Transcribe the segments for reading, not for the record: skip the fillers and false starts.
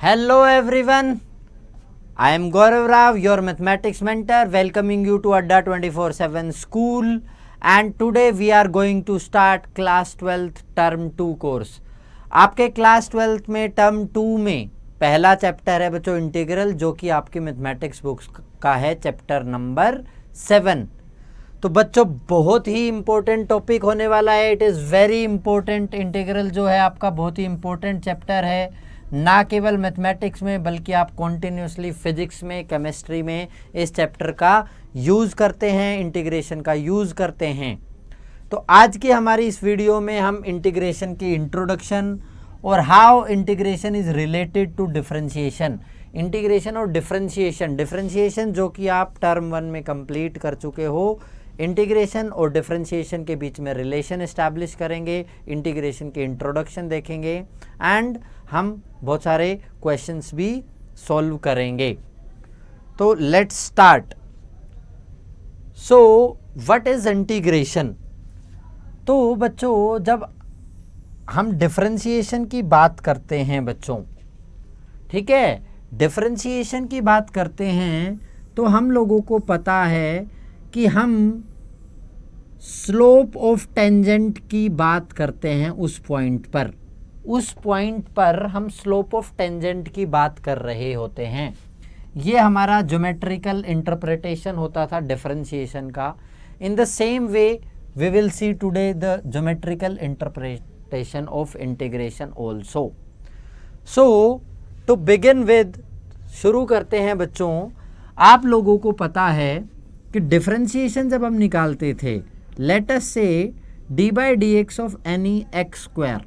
Hello everyone, I am Gaurav Rao, your mathematics mentor, welcoming you to Adda 24/7 school, and today we are going to start class 12th term 2 course. आपके class 12th में term 2 में पहला chapter है बच्चों integral, जो कि आपकी mathematics books का है चैप्टर नंबर 7। तो बच्चों बहुत ही इंपॉर्टेंट टॉपिक होने वाला है। It is very important. Integral जो है आपका बहुत ही इंपॉर्टेंट चैप्टर है, ना केवल मैथमेटिक्स में बल्कि आप कॉन्टिन्यूसली फिजिक्स में, केमिस्ट्री में इस चैप्टर का यूज़ करते हैं, इंटीग्रेशन का यूज़ करते हैं। तो आज की हमारी इस वीडियो में हम इंटीग्रेशन की इंट्रोडक्शन और how integration is related to differentiation, integration और डिफरेंशिएशन जो कि आप टर्म 1 में कंप्लीट कर चुके हो, इंटीग्रेशन और डिफरेंशिएशन के बीच में रिलेशन एस्टैब्लिश करेंगे, इंटीग्रेशन की इंट्रोडक्शन देखेंगे एंड हम बहुत सारे क्वेश्चंस भी सॉल्व करेंगे। तो let's start. So what is integration? तो बच्चों जब हम डिफरेंशिएशन की बात करते हैं बच्चों, ठीक है, डिफरेंशिएशन की बात करते हैं तो हम लोगों को पता है कि हम स्लोप ऑफ टेंजेंट की बात करते हैं। उस पॉइंट पर हम स्लोप ऑफ टेंजेंट की बात कर रहे होते हैं। ये हमारा ज्योमेट्रिकल इंटरप्रिटेशन होता था डिफरेंशिएशन का। In the same way we will see today the geometrical interpretation of integration also. So to begin with, शुरू करते हैं बच्चों। आप लोगों को पता है कि डिफरेंशिएशन जब हम निकालते थे, लेट अस से D by d x of any x square,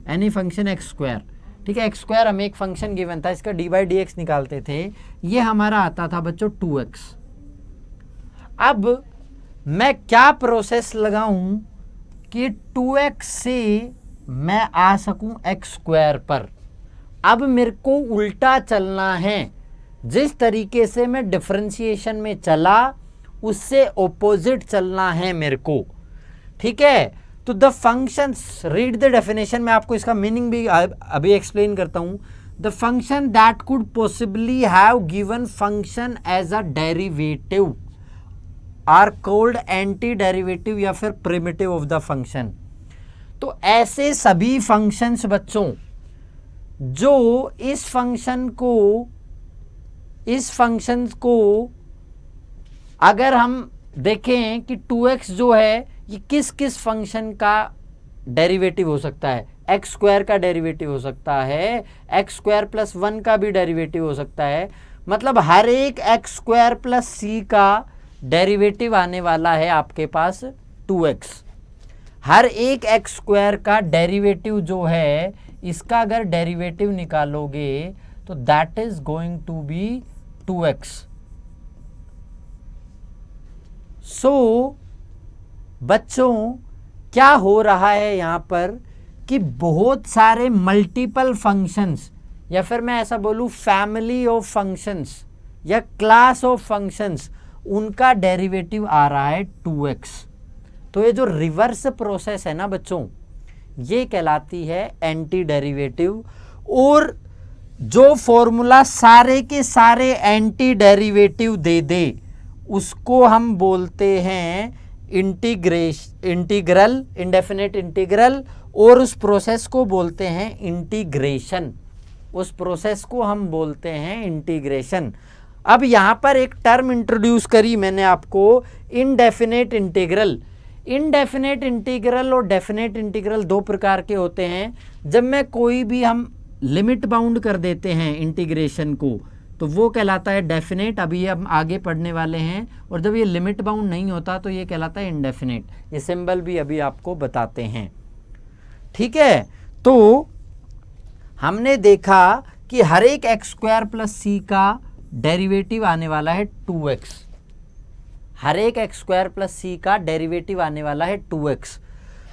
any function x square, ठीक है, एक्स स्क्वायर हमें एक फंक्शन गिवन था, इसका डी बाई डी एक्स निकालते थे, ये हमारा आता था बच्चों 2x। अब मैं क्या प्रोसेस लगाऊं कि 2x से मैं आ सकूं एक्स स्क्वायर पर? अब मेरे को उल्टा चलना है। जिस तरीके से मैं डिफरेंशिएशन में चला उससे ऑपोजिट चलना है मेरे को, ठीक है। तो the functions, read the definition, में आपको इसका मीनिंग भी अभी एक्सप्लेन करता हूं। The function that could possibly have given function as a derivative are called anti derivative या फिर प्रिमिटिव ऑफ द फंक्शन। तो ऐसे सभी फंक्शंस बच्चों जो इस फंक्शन को अगर हम देखें कि 2x जो है ये किस किस फंक्शन का डेरिवेटिव हो सकता है, एक्स स्क्वायर का डेरिवेटिव हो सकता है, एक्स स्क्वायर प्लस 1 का भी डेरिवेटिव हो सकता है। मतलब हर एक एक्स स्क्वायर प्लस सी का डेरिवेटिव आने वाला है आपके पास 2x। हर एक एक्स स्क्वायर का डेरिवेटिव जो है, इसका अगर डेरिवेटिव निकालोगे तो that is going to be 2x। So बच्चों क्या हो रहा है यहाँ पर कि बहुत सारे मल्टीपल फंक्शंस, या फिर मैं ऐसा बोलूँ फैमिली ऑफ फंक्शंस या क्लास ऑफ फंक्शंस, उनका डेरिवेटिव आ रहा है 2x। तो ये जो रिवर्स प्रोसेस है ना बच्चों, ये कहलाती है एंटी डेरिवेटिव। और जो फॉर्मूला सारे के सारे एंटी डेरिवेटिव दे दे उसको हम बोलते हैं इंटीग्रल, इंडेफिनेट इंटीग्रल, और उस प्रोसेस को बोलते हैं इंटीग्रेशन। उस प्रोसेस को हम बोलते हैं इंटीग्रेशन। अब यहाँ पर एक टर्म इंट्रोड्यूस करी मैंने आपको, इनडेफिनेट इंटीग्रल। इनडेफिनेट इंटीग्रल और डेफिनेट इंटीग्रल दो प्रकार के होते हैं। जब मैं कोई भी हम लिमिट बाउंड कर देते हैं इंटीग्रेशन को तो वो कहलाता है डेफिनेट, अभी हम आगे पढ़ने वाले हैं। और जब ये लिमिट बाउंड नहीं होता तो ये कहलाता है इनडेफिनेट। ये सिंबल भी अभी आपको बताते हैं, ठीक है। तो हमने देखा कि हर एक एक्स स्क्वायर प्लस सी का डेरिवेटिव आने वाला है 2x। हर एक एक्स स्क्वायर प्लस सी का डेरिवेटिव आने वाला है 2x।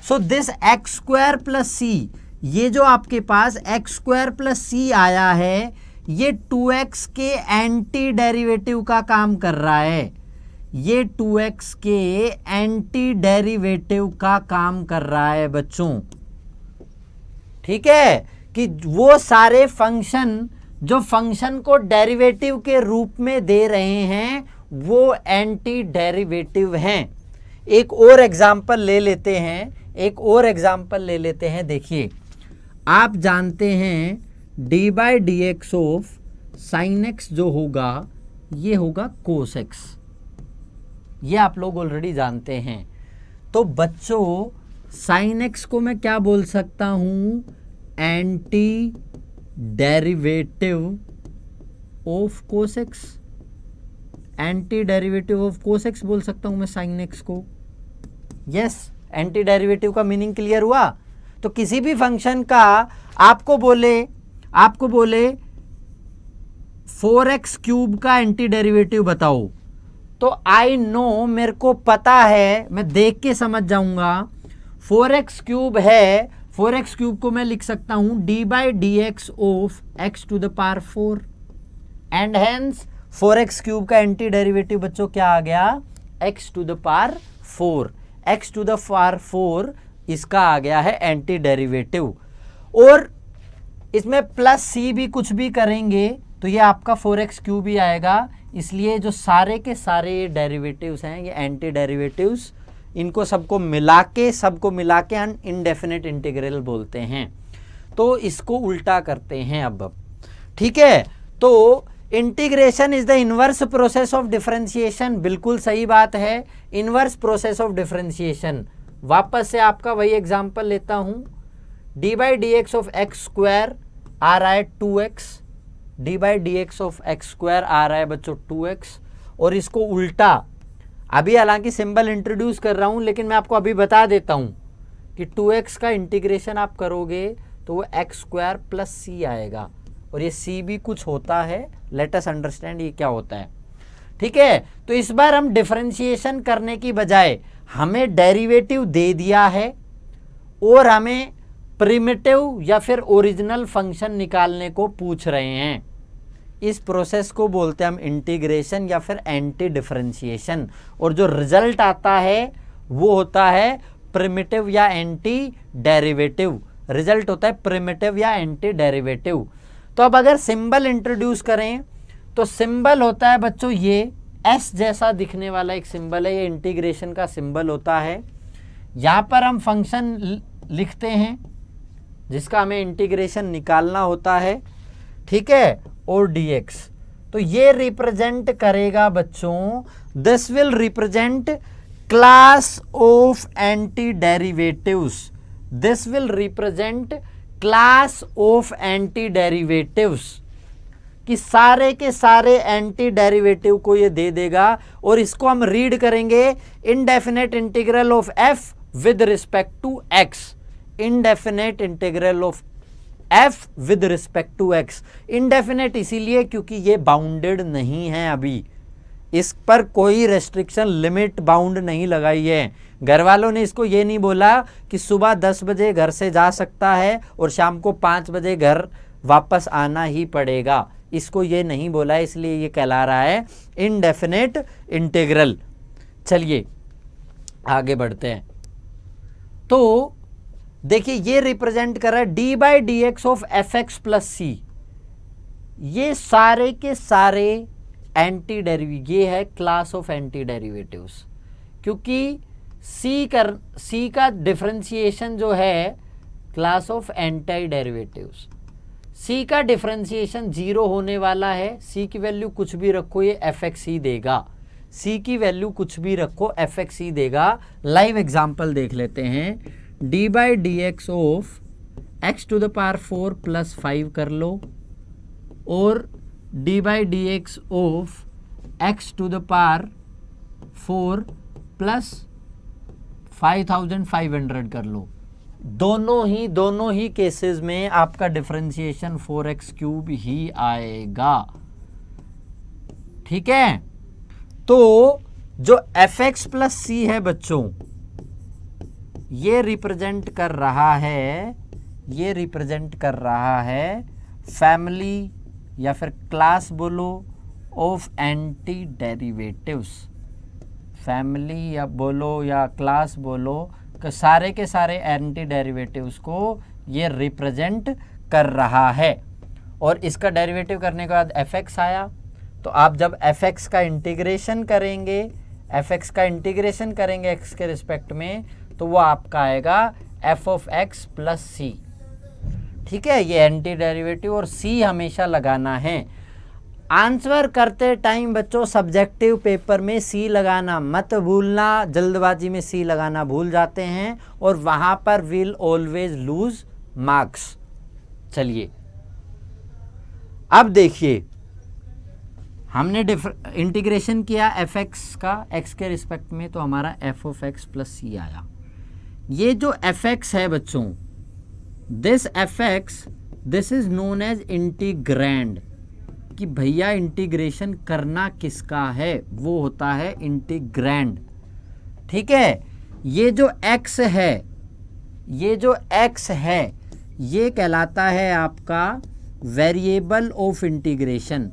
So this x square plus सी, ये जो आपके पास एक्स स्क्वायर प्लस सी आया है, ये 2x के एंटी डेरिवेटिव का काम कर रहा है। ये 2x के एंटी डेरिवेटिव का काम कर रहा है बच्चों, ठीक है। कि वो सारे फंक्शन जो फंक्शन को डेरिवेटिव के रूप में दे रहे हैं वो एंटी डेरिवेटिव हैं। एक और एग्जाम्पल ले लेते हैं, देखिए आप जानते हैं d by d x of sine x जो होगा ये होगा कोस एक्स, ये आप लोग ऑलरेडी जानते हैं। तो बच्चों साइन एक्स को मैं क्या बोल सकता हूं, anti derivative of cos x, anti derivative of cos x बोल सकता हूं मैं साइन एक्स को। यस, एंटी डेरिवेटिव का मीनिंग क्लियर हुआ। तो किसी भी फंक्शन का आपको बोले 4x क्यूब का एंटी डेरिवेटिव बताओ, तो आई नो, मेरे को पता है, मैं देख के समझ जाऊंगा 4x क्यूब है, 4x क्यूब को मैं लिख सकता हूं d by d x of x to the power 4 and hence 4x cube का एंटी डेरिवेटिव बच्चों क्या आ गया, x to the power 4, x to the power 4 इसका आ गया है एंटी डेरिवेटिव। और इसमें प्लस सी भी कुछ भी करेंगे तो ये आपका 4x क्यूब ही आएगा। इसलिए जो सारे के सारे डेरिवेटिव्स हैं ये एंटी डेरिवेटिव्स, इनको सबको मिला के हम इनडेफिनेट इंटीग्रल बोलते हैं। तो इसको उल्टा करते हैं अब, ठीक है। तो integration is the inverse process of differentiation, बिल्कुल सही बात है, इनवर्स प्रोसेस ऑफ डिफरेंशिएशन। वापस से आपका वही एग्जांपल लेता हूं, d by d x of x square आ रहा है 2x, d by d x of x square आ रहा है बच्चों 2x, और इसको उल्टा, अभी हालांकि सिंबल इंट्रोड्यूस कर रहा हूं लेकिन मैं आपको अभी बता देता हूं कि 2x का इंटीग्रेशन आप करोगे तो वो एक्स स्क्वायर प्लस सी आएगा, और ये सी भी कुछ होता है, लेट अस अंडरस्टैंड ये क्या होता है, ठीक है। तो इस बार हम डिफरेंशिएशन करने की बजाय हमें डेरिवेटिव दे दिया है और हमें प्रिमिटिव या फिर ओरिजिनल फंक्शन निकालने को पूछ रहे हैं। इस प्रोसेस को बोलते हैं हम इंटीग्रेशन या फिर एंटी डिफरेंशिएशन, और जो रिजल्ट आता है वो होता है प्रिमिटिव या एंटी डेरिवेटिव, रिजल्ट होता है प्रिमिटिव या एंटी डेरिवेटिव। तो अब अगर सिंबल इंट्रोड्यूस करें तो सिंबल होता है बच्चों ये एस जैसा दिखने वाला एक सिंबल है, ये इंटीग्रेशन का सिंबल होता है। यहाँ पर हम फंक्शन लिखते हैं जिसका हमें इंटीग्रेशन निकालना होता है, ठीक है, और dx। तो ये रिप्रेजेंट करेगा बच्चों, this will represent class of anti derivatives, this will represent class of anti derivatives, कि सारे के सारे एंटी डेरिवेटिव को ये दे देगा। और इसको हम रीड करेंगे indefinite integral of f with respect to x, indefinite integral of f with respect to x। Indefinite इसीलिए क्योंकि ये बाउंडेड नहीं है, अभी इस पर कोई रेस्ट्रिक्शन, लिमिट, बाउंड नहीं लगाई है। घर वालों ने इसको ये नहीं बोला कि सुबह 10 बजे घर से जा सकता है और शाम को 5 बजे घर वापस आना ही पड़ेगा, इसको ये नहीं बोला, इसलिए ये कहला रहा है इनडेफिनेट इंटीग्रल। चलिए आगे बढ़ते हैं। तो देखिए ये रिप्रेजेंट कर रहा है d by d x of f x plus सी, ये सारे के सारे एंटी डेरिवेटिव, ये है क्लास ऑफ एंटी डेरिवेटिव्स, क्योंकि सी का डिफरेंशिएशन जो है क्लास ऑफ एंटी डेरिवेटिव्स, सी का डिफरेंशिएशन 0 होने वाला है, सी की वैल्यू कुछ भी रखो ये एफ एक्स ही देगा, सी की वैल्यू कुछ भी रखो एफ एक्स ही देगा। लाइव एग्जांपल देख लेते हैं, d by d x of x to the power 4 plus 5 कर लो, और d by d x of x to the power 4 plus 5500 कर लो। दोनों ही केसेस में आपका डिफरेंशिएशन 4x क्यूब ही आएगा, ठीक है। तो जो fx प्लस सी है बच्चों, ये रिप्रेजेंट कर रहा है फैमिली या फिर क्लास बोलो ऑफ एंटी डेरिवेटिव्स, फैमिली या बोलो या क्लास बोलो, कि सारे के सारे एंटी डेरिवेटिव्स को ये रिप्रेजेंट कर रहा है। और इसका डेरिवेटिव करने के बाद एफ एक्स आया। तो आप जब एफ एक्स का इंटीग्रेशन करेंगे, एफ एक्स का इंटीग्रेशन करेंगे एक्स के रिस्पेक्ट में, तो वो आपका आएगा F of x plus c. ठीक है, ये एंटी डेरिवेटिव और सी हमेशा लगाना है। आंसर करते टाइम बच्चों सब्जेक्टिव पेपर में सी लगाना मत भूलना, जल्दबाजी में सी लगाना भूल जाते हैं और वहां पर विल ऑलवेज लूज मार्क्स। चलिए अब देखिए, हमने इंटीग्रेशन किया एफ एक्स का एक्स के रिस्पेक्ट में, तो हमारा एफ ऑफ एक्स प्लस सी आया। ये जो एफ एक्स है बच्चों, this f x, this is known as integrand, कि भैया इंटीग्रेशन करना किसका है, वो होता है इंटीग्रैंड। ठीक है, ये जो x है, ये जो x है, ये कहलाता है आपका वेरिएबल ऑफ इंटीग्रेशन,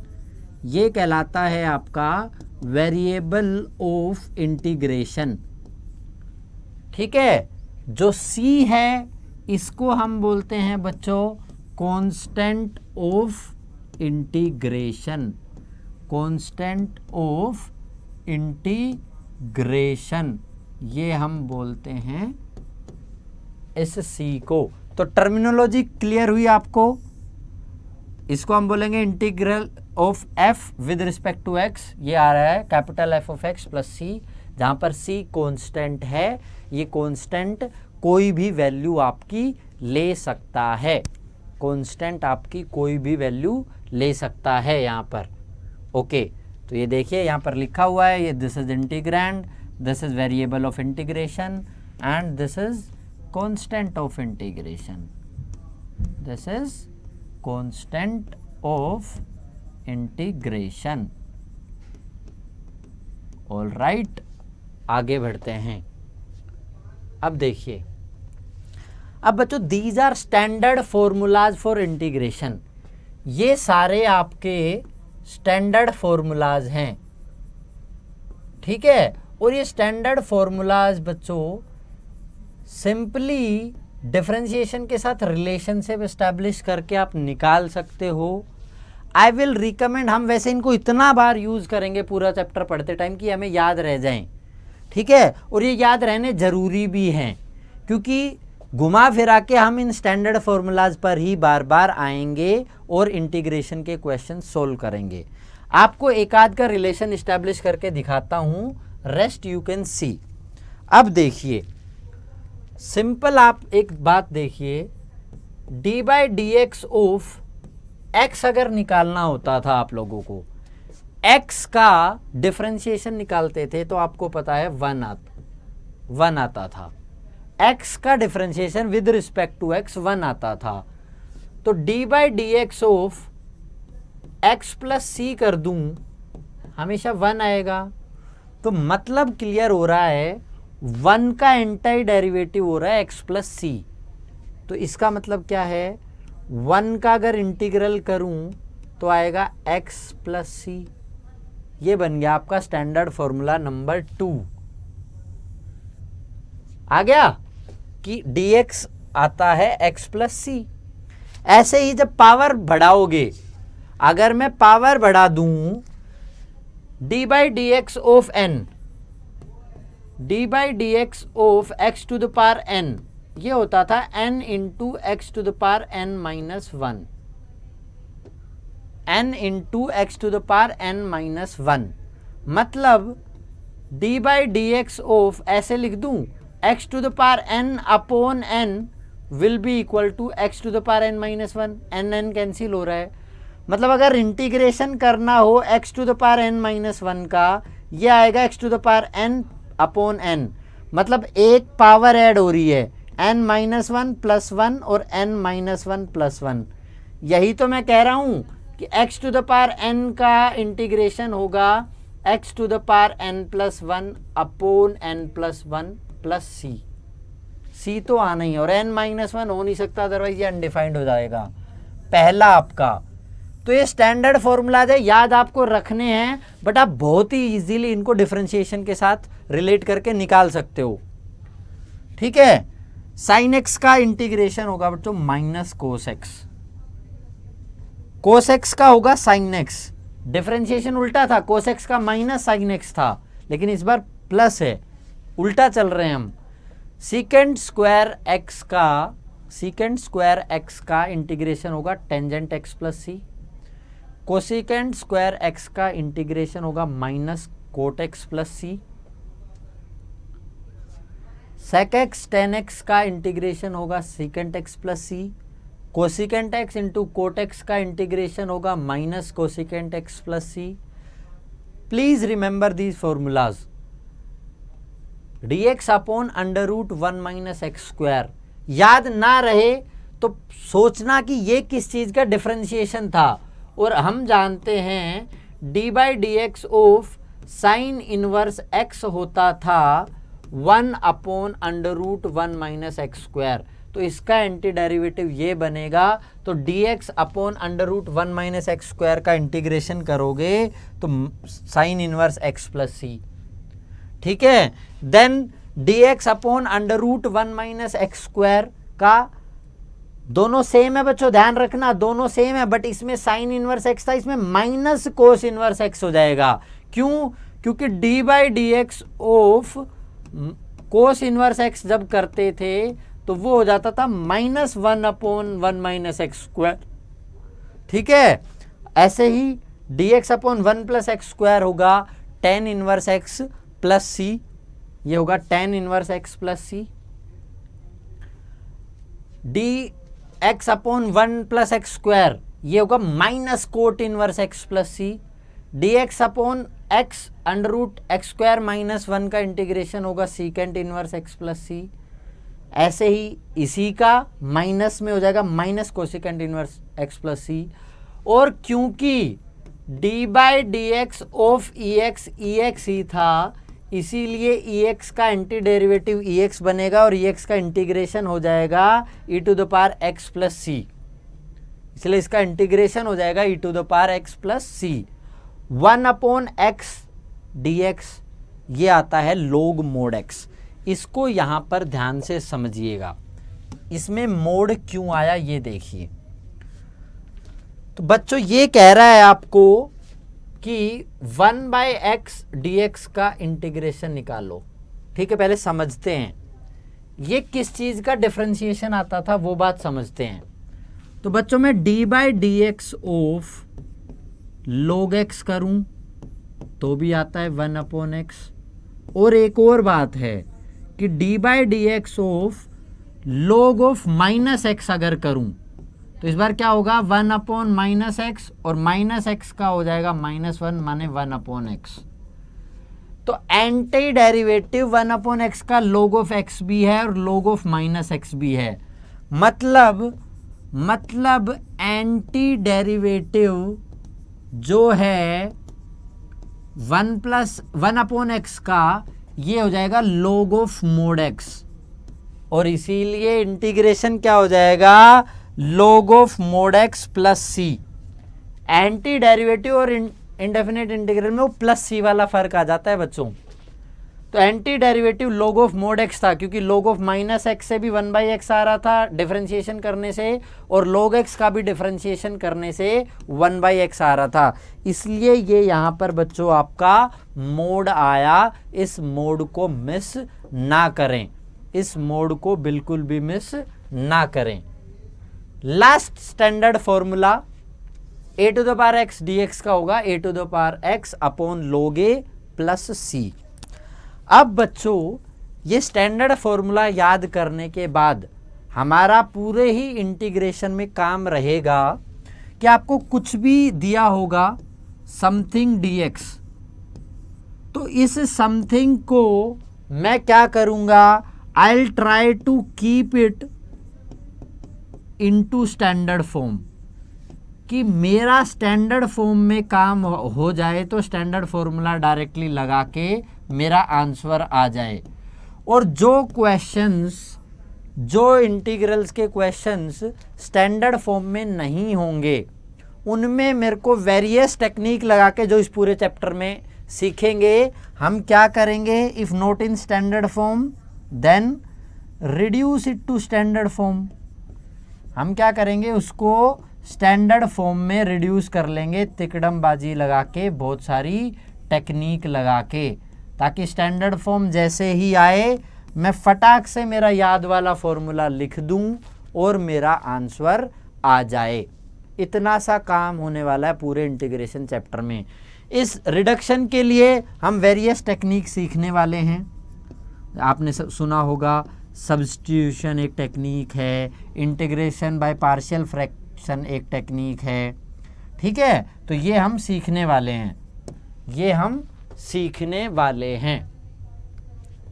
ये कहलाता है आपका वेरिएबल ऑफ इंटीग्रेशन। ठीक है, जो c है इसको हम बोलते हैं बच्चों constant of integration, constant of integration, ये हम बोलते हैं इस सी को। तो टर्मिनोलॉजी क्लियर हुई आपको? इसको हम बोलेंगे integral of f with respect to x, ये आ रहा है capital F of x plus C, जहां पर सी कांस्टेंट है। ये कांस्टेंट कोई भी वैल्यू आपकी ले सकता है, कांस्टेंट आपकी कोई भी वैल्यू ले सकता है यहाँ पर। ओके, तो ये देखिए यहाँ पर लिखा हुआ है, ये this is integrand, this is variable of integration and this is constant of integration, this is constant of integration. All right, आगे बढ़ते हैं। अब देखिए, अब बच्चों these are standard formulas for integration, ये सारे आपके स्टैंडर्ड फॉर्मूलाज हैं। ठीक है, और ये स्टैंडर्ड फॉर्मूलाज बच्चों सिंपली डिफरेंशिएशन के साथ रिलेशनशिप एस्टैब्लिश करके आप निकाल सकते हो। आई विल रिकमेंड, हम वैसे इनको इतना बार यूज करेंगे पूरा चैप्टर पढ़ते टाइम कि हमें याद रह जाएं। ठीक है, और ये याद रहने जरूरी भी हैं, क्योंकि घुमा फिरा के हम इन स्टैंडर्ड फॉर्मूलाज पर ही बार बार आएंगे और इंटीग्रेशन के क्वेश्चन सोल्व करेंगे। आपको एक आध का रिलेशन एस्टैब्लिश करके दिखाता हूं, रेस्ट यू कैन सी। अब देखिए सिंपल, आप एक बात देखिए, D by d x of x अगर निकालना होता था आप लोगों को, एक्स का डिफरेंशिएशन निकालते थे तो आपको पता है वन आता था। एक्स का differentiation with respect to x 1 आता था। तो d by d x of x plus C कर दूं, हमेशा 1 आएगा। तो मतलब क्लियर हो रहा है, 1 का एंटाई डेरिवेटिव हो रहा है एक्स प्लस सी। तो इसका मतलब क्या है, 1 का अगर इंटीग्रल करूं तो आएगा एक्स प्लस सी। ये बन गया आपका स्टैंडर्ड फॉर्मूला नंबर 2। आ गया कि dx आता है x प्लस सी। ऐसे ही जब पावर बढ़ाओगे, अगर मैं पावर बढ़ा दूं d by d x of n, d by d x of x to the power n, ये होता था n into x to the power n minus 1, n into x to the power n minus 1। मतलब d by d x of ऐसे लिख दूं, x to the power n upon n will be equal to x to the power n minus 1। n cancel हो रहा है, मतलब अगर integration करना हो x to the power n minus 1 का, ये आएगा x to the power n upon n। मतलब एक पावर ऐड हो रही है, n माइनस 1 प्लस 1 और n माइनस 1 प्लस 1। यही तो मैं कह रहा हूं कि x to the power n का इंटीग्रेशन होगा x to the power n plus 1 upon n plus 1 plus C तो आना ही है, और n माइनस 1 हो नहीं सकता, अदरवाइज ये अनडिफाइंड हो जाएगा पहला आपका। तो ये स्टैंडर्ड फॉर्मूलाज है, याद आपको रखने हैं, बट आप बहुत ही इजीली इनको डिफरेंशिएशन के साथ रिलेट करके निकाल सकते हो। ठीक है, साइन एक्स का इंटीग्रेशन होगा बच्चों minus cos x, cos x का होगा साइन एक्स। डिफरेंशिएशन उल्टा था, कोस एक्स का माइनस साइन एक्स था, लेकिन इस बार प्लस है, उल्टा चल रहे हैं हम। सीकेंट स्क्वायर एक्स का इंटीग्रेशन होगा tangent x plus C. Cosecant square x का इंटीग्रेशन होगा minus cot x plus C. Sec x tan x का इंटीग्रेशन होगा secant x plus C. Cosecant x into cot x का integration होगा minus cosecant x plus C. Please remember these formulas. dx upon under root 1 minus x square याद ना रहे तो सोचना कि ये किस चीज का डिफरेंशिएशन था, और हम जानते हैं d by d x of sine inverse x होता था 1 upon under root 1 minus x square, तो इसका एंटी डेरिवेटिव ये बनेगा। तो dx upon under root 1 minus x square का इंटीग्रेशन करोगे तो sine inverse x plus c, ठीक है। Then dx upon under root 1 minus x square का, दोनों सेम है बच्चों, ध्यान रखना दोनों सेम है, बट इसमें साइन इनवर्स x था, इसमें माइनस कोस इनवर्स x हो जाएगा। क्यों? क्योंकि d by d x of cos inverse x जब करते थे तो वो हो जाता था minus 1 upon 1 minus x square, ठीक है। ऐसे ही dx upon 1 plus x square होगा टेन इनवर्स x प्लस सी, ये होगा tan inverse x plus c. D x upon 1 plus x square ये होगा minus cot inverse x plus c. D x upon x under root x square minus 1 का integration होगा secant inverse x plus c. ऐसे ही इसी का minus में हो जाएगा minus cosecant inverse x plus c. और क्योंकि d by d x of e x ही था, इसीलिए ई एक्स का एंटी डेरिवेटिव ई एक्स बनेगा और ई एक्स का इंटीग्रेशन हो जाएगा e to the power x plus c, इसलिए इसका इंटीग्रेशन हो जाएगा e to the power x plus C. 1 upon x d x ये आता है लोग मोड एक्स। इसको यहां पर ध्यान से समझिएगा, इसमें मोड क्यों आया ये देखिए। तो बच्चों ये कह रहा है आपको कि 1 बाई एक्स डी एक्स का इंटीग्रेशन निकालो, ठीक है। पहले समझते हैं ये किस चीज का डिफरेंशिएशन आता था, वो बात समझते हैं। तो बच्चों मैं d by d x of log x करूं तो भी आता है 1 अपॉन एक्स। और एक और बात है कि d by d x of log of minus x अगर करूं तो इस बार क्या होगा 1 अपॉन माइनस एक्स, और माइनस एक्स का हो जाएगा -1 माने 1 अपॉन एक्स। तो एंटी डेरिवेटिव 1 अपॉन एक्स का log ऑफ एक्स भी है और log ऑफ माइनस एक्स भी है। मतलब एंटी डेरिवेटिव जो है 1 अपॉन एक्स का ये हो जाएगा log ऑफ मोड एक्स, और इसीलिए इंटीग्रेशन क्या हो जाएगा log of mod x plus c. Anti derivative और इंडेफिनिट इंटीग्रल में वो प्लस सी वाला फर्क आ जाता है बच्चों। तो anti derivative log of mod x था, क्योंकि log ऑफ माइनस एक्स से भी 1 बाई एक्स आ रहा था डिफरेंशिएशन करने से, और log एक्स का भी डिफरेंशिएशन करने से 1 बाई एक्स आ रहा था, इसलिए ये यहाँ पर बच्चों आपका मोड आया। इस मोड को मिस ना करें, इस मोड को बिल्कुल भी मिस ना करें। Last standard formula a to the power x dx का होगा a to the power x upon log a plus c। अब बच्चों ये स्टैंडर्ड फॉर्मूला याद करने के बाद हमारा पूरे ही इंटीग्रेशन में काम रहेगा कि आपको कुछ भी दिया होगा समथिंग dx, तो इस समथिंग को मैं क्या करूंगा, I will try to keep it into standard form, कि मेरा स्टैंडर्ड फॉर्म में काम हो जाए, तो स्टैंडर्ड फॉर्मूला डायरेक्टली लगा के मेरा आंसर आ जाए। और जो इंटीग्रल्स के क्वेश्चंस स्टैंडर्ड फॉर्म में नहीं होंगे उनमें मेरे को वेरियस टेक्निक लगा के, जो इस पूरे चैप्टर में सीखेंगे, हम क्या करेंगे, if not in standard form then reduce it to standard form. हम क्या करेंगे, उसको स्टैंडर्ड फॉर्म में रिड्यूस कर लेंगे तिकड़मबाजी लगा के, बहुत सारी टेक्निक लगा के, ताकि स्टैंडर्ड फॉर्म जैसे ही आए मैं फटाक से मेरा याद वाला फॉर्मूला लिख दूं और मेरा आंसर आ जाए। इतना सा काम होने वाला है पूरे इंटीग्रेशन चैप्टर में। इस रिडक्शन के लिए हम वेरियस टेक्निक सीखने वाले हैं। आपने सुना होगा सब्स्टिट्यूशन एक टेक्निक है, इंटीग्रेशन बाय पार्शियल फ्रैक्शन एक टेक्निक है, ठीक है। तो ये हम सीखने वाले हैं, ये हम सीखने वाले हैं।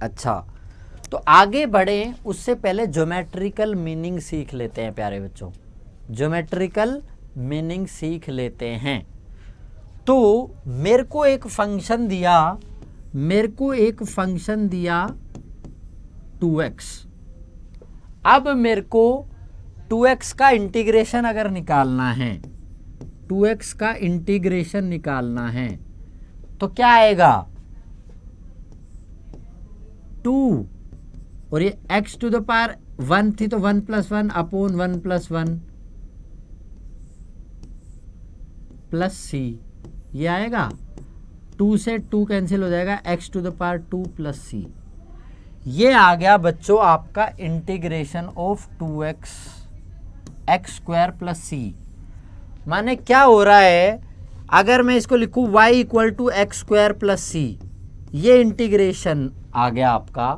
अच्छा, तो आगे बढ़े उससे पहले ज्योमेट्रिकल मीनिंग सीख लेते हैं प्यारे बच्चों, ज्योमेट्रिकल मीनिंग सीख लेते हैं। तो मेरे को एक फंक्शन दिया 2x। अब मेरे को 2x का इंटीग्रेशन अगर निकालना है, 2x का इंटीग्रेशन निकालना है तो क्या आएगा, 2 और ये x टू द पावर 1 थी तो 1 + 1 अपॉन 1 + 1 प्लस c, ये आएगा। 2 से 2 कैंसिल हो जाएगा, x to the power 2 + c। ये आ गया बच्चों आपका integration of 2x x² + c। माने क्या हो रहा है, अगर मैं इसको लिखूं y = x² + c, ये इंटीग्रेशन आ गया आपका।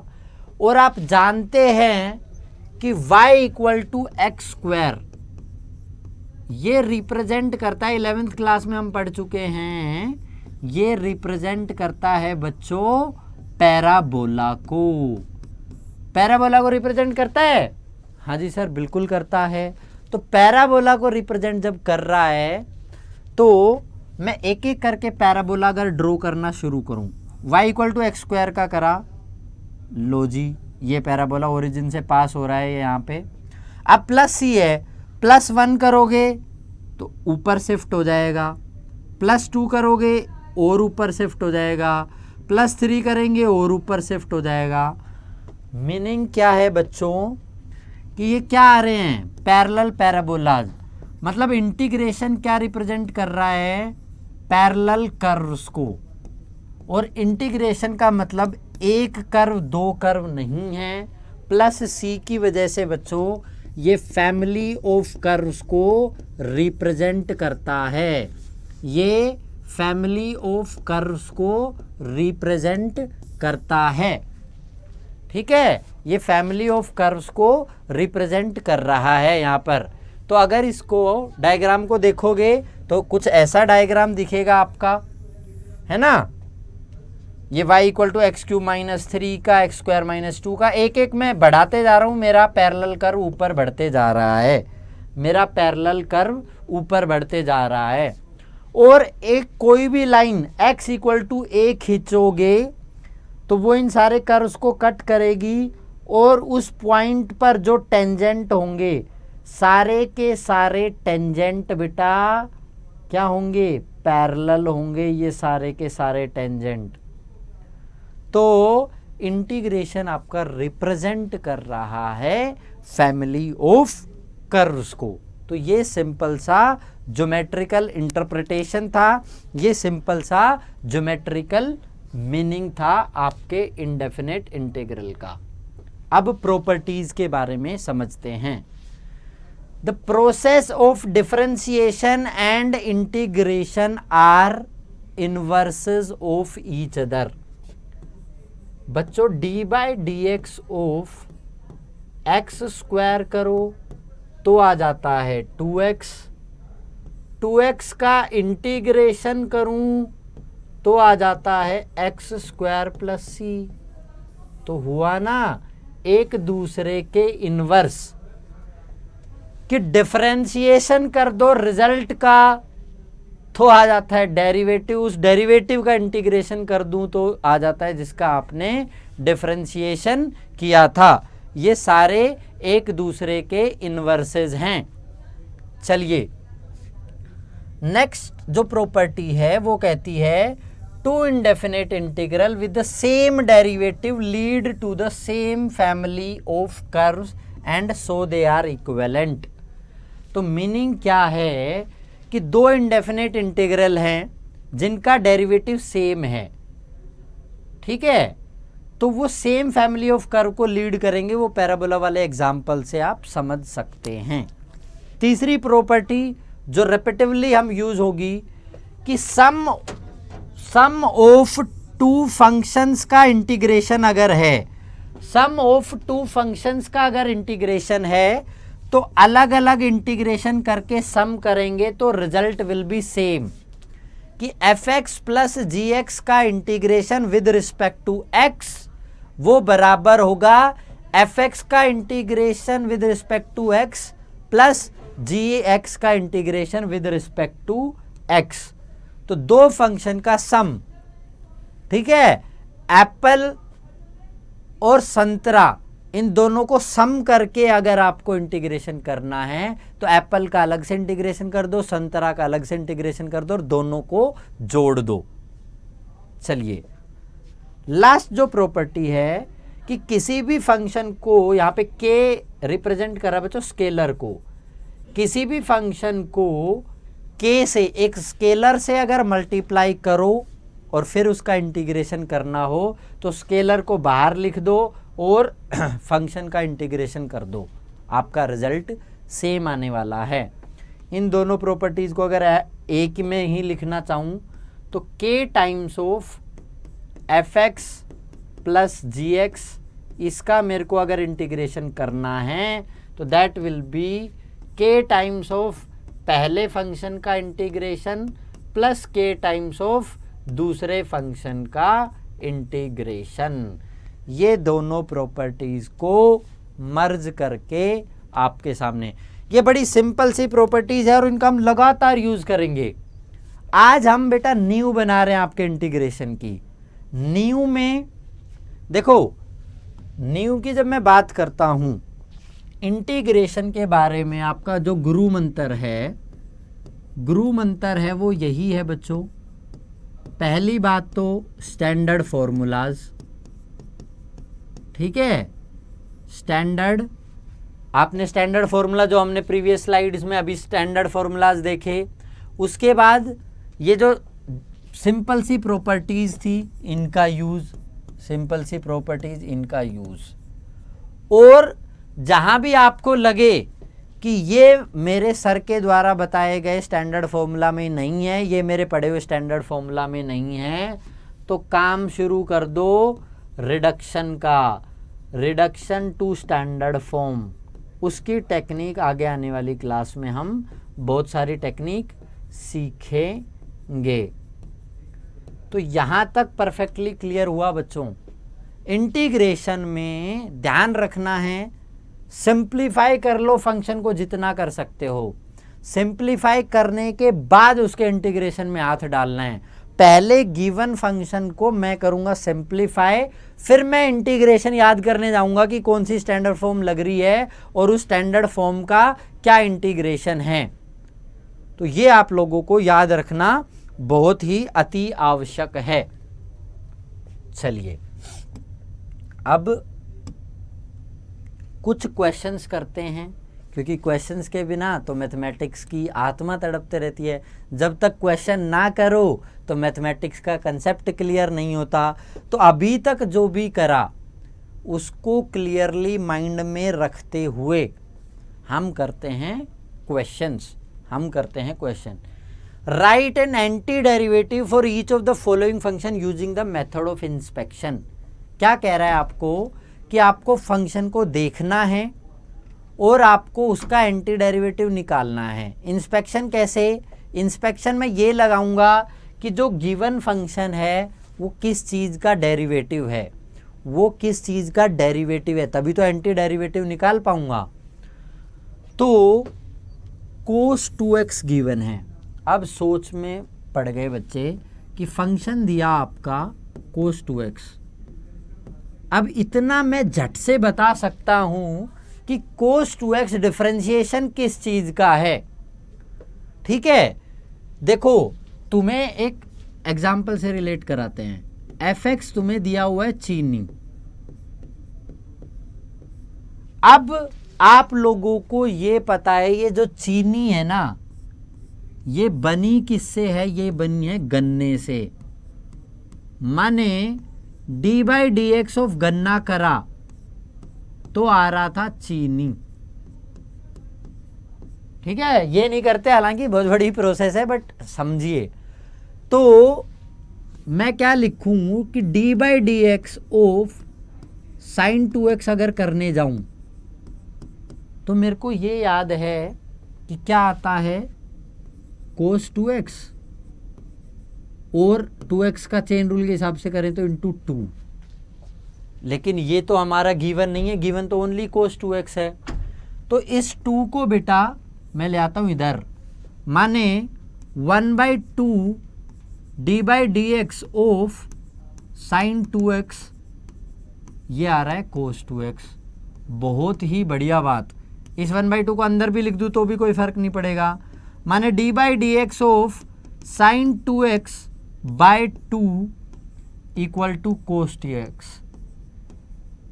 और आप जानते हैं कि y = x², ये रिप्रेजेंट करता है, 11th क्लास में हम पढ़ चुके हैं, ये रिप्रेजेंट करता है बच्चों पैराबोला को। पैराबोला को रिप्रेजेंट करता है, हाँ जी सर बिल्कुल करता है। तो पैराबोला को रिप्रेजेंट जब कर रहा है तो मैं एक एक करके पैराबोला अगर ड्रॉ करना शुरू करूं, y = x² का करा, लो जी ये पैराबोला ओरिजिन से पास हो रहा है यहाँ पे। अब +c है, +1 करोगे तो ऊपर शिफ्ट हो जाएगा, +2 करोगे और ऊपर शिफ्ट हो जाएगा, +3 करेंगे और ऊपर शिफ्ट हो जाएगा। मीनिंग क्या है बच्चों कि ये क्या आ रहे हैं, पैरेलल पैराबोलाज। मतलब इंटीग्रेशन क्या रिप्रेजेंट कर रहा है, पैरेलल कर्व्स को। और इंटीग्रेशन का मतलब एक कर्व दो कर्व नहीं है, +c की वजह से बच्चों ये फैमिली ऑफ कर्व्स को रिप्रेजेंट करता है, ये फैमिली ऑफ कर्व्स को रिप्रेजेंट करता है, ठीक है। ये फैमिली ऑफ कर्व्स को रिप्रेजेंट कर रहा है यहाँ पर। तो अगर इसको डायग्राम को देखोगे तो कुछ ऐसा डायग्राम दिखेगा आपका, है ना। ये y = x³ - 3 का, x² - 2 का, एक एक मैं बढ़ाते जा रहा हूँ, मेरा पैरेलल कर्व ऊपर बढ़ते जा रहा है, मेरा पैरेलल कर्व ऊपर बढ़ते जा रहा है। और एक कोई भी लाइन x = a खींचोगे तो वो इन सारे कर्व्स को कट करेगी और उस पॉइंट पर जो टेंजेंट होंगे, सारे के सारे टेंजेंट बेटा क्या होंगे, पैरेलल होंगे, ये सारे के सारे टेंजेंट। तो इंटीग्रेशन आपका रिप्रेजेंट कर रहा है फैमिली ऑफ कर्व्स को। तो ये सिंपल सा ज्योमेट्रिकल इंटरप्रिटेशन था, ये सिंपल सा ज्योमेट्रिकल मीनिंग था आपके इंडेफिनिट इंटीग्रल का। अब प्रॉपर्टीज के बारे में समझते हैं। The process of differentiation and integration are inverses of each other. बच्चों d/dx ऑफ x² करो तो आ जाता है 2x, 2x का इंटीग्रेशन करूं तो आ जाता है x² + c। तो हुआ ना एक दूसरे के इनवर्स। कि डिफरेंशिएशन कर दो रिजल्ट का तो आ जाता है डेरिवेटिव, उस डेरिवेटिव का इंटीग्रेशन कर दूं तो आ जाता है जिसका आपने डिफरेंशिएशन किया था। ये सारे एक दूसरे के इनवर्सेस हैं। चलिए नेक्स्ट जो प्रॉपर्टी है वो कहती है two indefinite integral with the same derivative lead to the same family of curves and so they are equivalent. तो मीनिंग क्या है कि दो इंडेफिनेट इंटीग्रल हैं जिनका डेरिवेटिव सेम है, ठीक है, तो वो सेम फैमिली ऑफ कर्व को लीड करेंगे। वो पैराबोला वाले एग्जाम्पल से आप समझ सकते हैं। तीसरी प्रॉपर्टी जो रेपिटेटिवली हम यूज होगी कि सम ऑफ टू फंक्शंस का इंटीग्रेशन अगर है, सम ऑफ टू फंक्शंस का अगर इंटीग्रेशन है तो अलग अलग इंटीग्रेशन करके सम करेंगे तो रिजल्ट विल बी सेम, कि f x plus g x का integration with respect to x वो बराबर होगा एफ एक्स का integration with respect to x plus g x का integration with respect to x. तो दो फंक्शन का सम, ठीक है, एप्पल और संतरा, इन दोनों को सम करके अगर आपको इंटीग्रेशन करना है तो एप्पल का अलग से इंटीग्रेशन कर दो, संतरा का अलग से इंटीग्रेशन कर दो और दोनों को जोड़ दो। चलिए लास्ट जो प्रॉपर्टी है कि किसी भी फंक्शन को, यहां पे के रिप्रेजेंट कर रहा है बच्चों स्केलर को, किसी भी फंक्शन को के से, एक स्केलर से अगर मल्टीप्लाई करो और फिर उसका इंटीग्रेशन करना हो तो स्केलर को बाहर लिख दो और फंक्शन का इंटीग्रेशन कर दो, आपका रिजल्ट सेम आने वाला है। इन दोनों प्रॉपर्टीज को अगर एक में ही लिखना चाहूं तो k times of f x plus g x, इसका मेरे को अगर इंटीग्रेशन करना है तो that will be k times of पहले फंक्शन का integration plus k times of दूसरे फंक्शन का इंटीग्रेशन। ये दोनों प्रॉपर्टीज को मर्ज करके आपके सामने, ये बड़ी सिंपल सी प्रॉपर्टीज है और इनका हम लगातार यूज करेंगे। आज हम बेटा न्यू बना रहे हैं आपके इंटीग्रेशन की। न्यू में देखो, न्यू की जब मैं बात करता हूं इंटीग्रेशन के बारे में, आपका जो गुरु मंत्र है वो यही है बच्चों। पहली बात तो स्टैंडर्ड फॉर्मूलाज, ठीक है, स्टैंडर्ड, आपने स्टैंडर्ड फॉर्मूला जो हमने प्रीवियस स्लाइड्स में अभी स्टैंडर्ड फॉर्मूलाज देखे, उसके बाद ये जो सिंपल सी प्रॉपर्टीज थी इनका यूज, सिंपल सी प्रॉपर्टीज इनका यूज, और जहां भी आपको लगे कि ये मेरे सर के द्वारा बताए गए स्टैंडर्ड फॉर्मूला में नहीं है, ये मेरे पढ़े हुए स्टैंडर्ड फॉर्मूला में नहीं है, तो काम शुरू कर दो रिडक्शन का, रिडक्शन टू स्टैंडर्ड फॉर्म। उसकी टेक्निक आगे आने वाली क्लास में हम बहुत सारी टेक्निक सीखेंगे। तो यहां तक परफेक्टली क्लियर हुआ बच्चों। इंटीग्रेशन में ध्यान रखना है, सिंप्लीफाई कर लो फंक्शन को जितना कर सकते हो, सिंप्लीफाई करने के बाद उसके इंटीग्रेशन में हाथ डालना है। पहले गिवन फंक्शन को मैं करूंगा सिंप्लीफाई, फिर मैं इंटीग्रेशन याद करने जाऊंगा कि कौन सी स्टैंडर्ड फॉर्म लग रही है और उस स्टैंडर्ड फॉर्म का क्या इंटीग्रेशन है। तो ये आप लोगों को याद रखना बहुत ही अति आवश्यक है। चलिए अब कुछ क्वेश्चंस करते हैं, क्योंकि क्वेश्चंस के बिना तो मैथमेटिक्स की आत्मा तड़पते रहती है। जब तक क्वेश्चन ना करो तो मैथमेटिक्स का कंसेप्ट क्लियर नहीं होता। तो अभी तक जो भी करा उसको क्लियरली माइंड में रखते हुए हम करते हैं क्वेश्चंस, हम करते हैं question. Right an anti derivative for each of the following function using the method of inspection. क्या कह रहा है आपको कि आपको फंक्शन को देखना है और आपको उसका एंटी डेरिवेटिव निकालना है। इंस्पेक्शन कैसे? इंस्पेक्शन में ये लगाऊंगा कि जो गिवन फंक्शन है वो किस चीज़ का डेरिवेटिव है, वो किस चीज़ का डेरिवेटिव है, तभी तो एंटी डेरिवेटिव निकाल पाऊंगा। तो cos 2x गिवन है। अब सोच में पड़ गए बच्चे कि फंक्शन दिया आपका cos 2x। अब इतना मैं झट से बता सकता हूं कि cos 2x डिफरेंशिएशन किस चीज का है। ठीक है, देखो तुम्हें एक एग्जाम्पल से रिलेट कराते हैं। fx तुम्हें दिया हुआ है चीनी। अब आप लोगों को ये पता है ये जो चीनी है ना, ये बनी किससे है? ये बनी है गन्ने से। माने d by d x of गन्ना करा तो आ रहा था चीनी। ठीक है, ये नहीं करते, हालांकि बहुत बड़ी प्रोसेस है, बट समझिए। तो मैं क्या लिखूं कि D by d x of sine 2x अगर करने जाऊं तो मेरे को ये याद है कि क्या आता है, कोस 2x, और 2x का चेन रूल के हिसाब से करें तो इंटू 2। लेकिन ये तो हमारा गिवन नहीं है, गिवन तो ओनली कोस 2x है। तो इस 2 को बेटा मैं ले आता हूं इधर, माने 1/2 D by d x of sine 2x, ये आ रहा है कोस 2x। बहुत ही बढ़िया बात। इस 1/2 को अंदर भी लिख दूं तो भी कोई फर्क नहीं पड़ेगा। माने d by d x of sine 2x by 2 equal to cos 2x।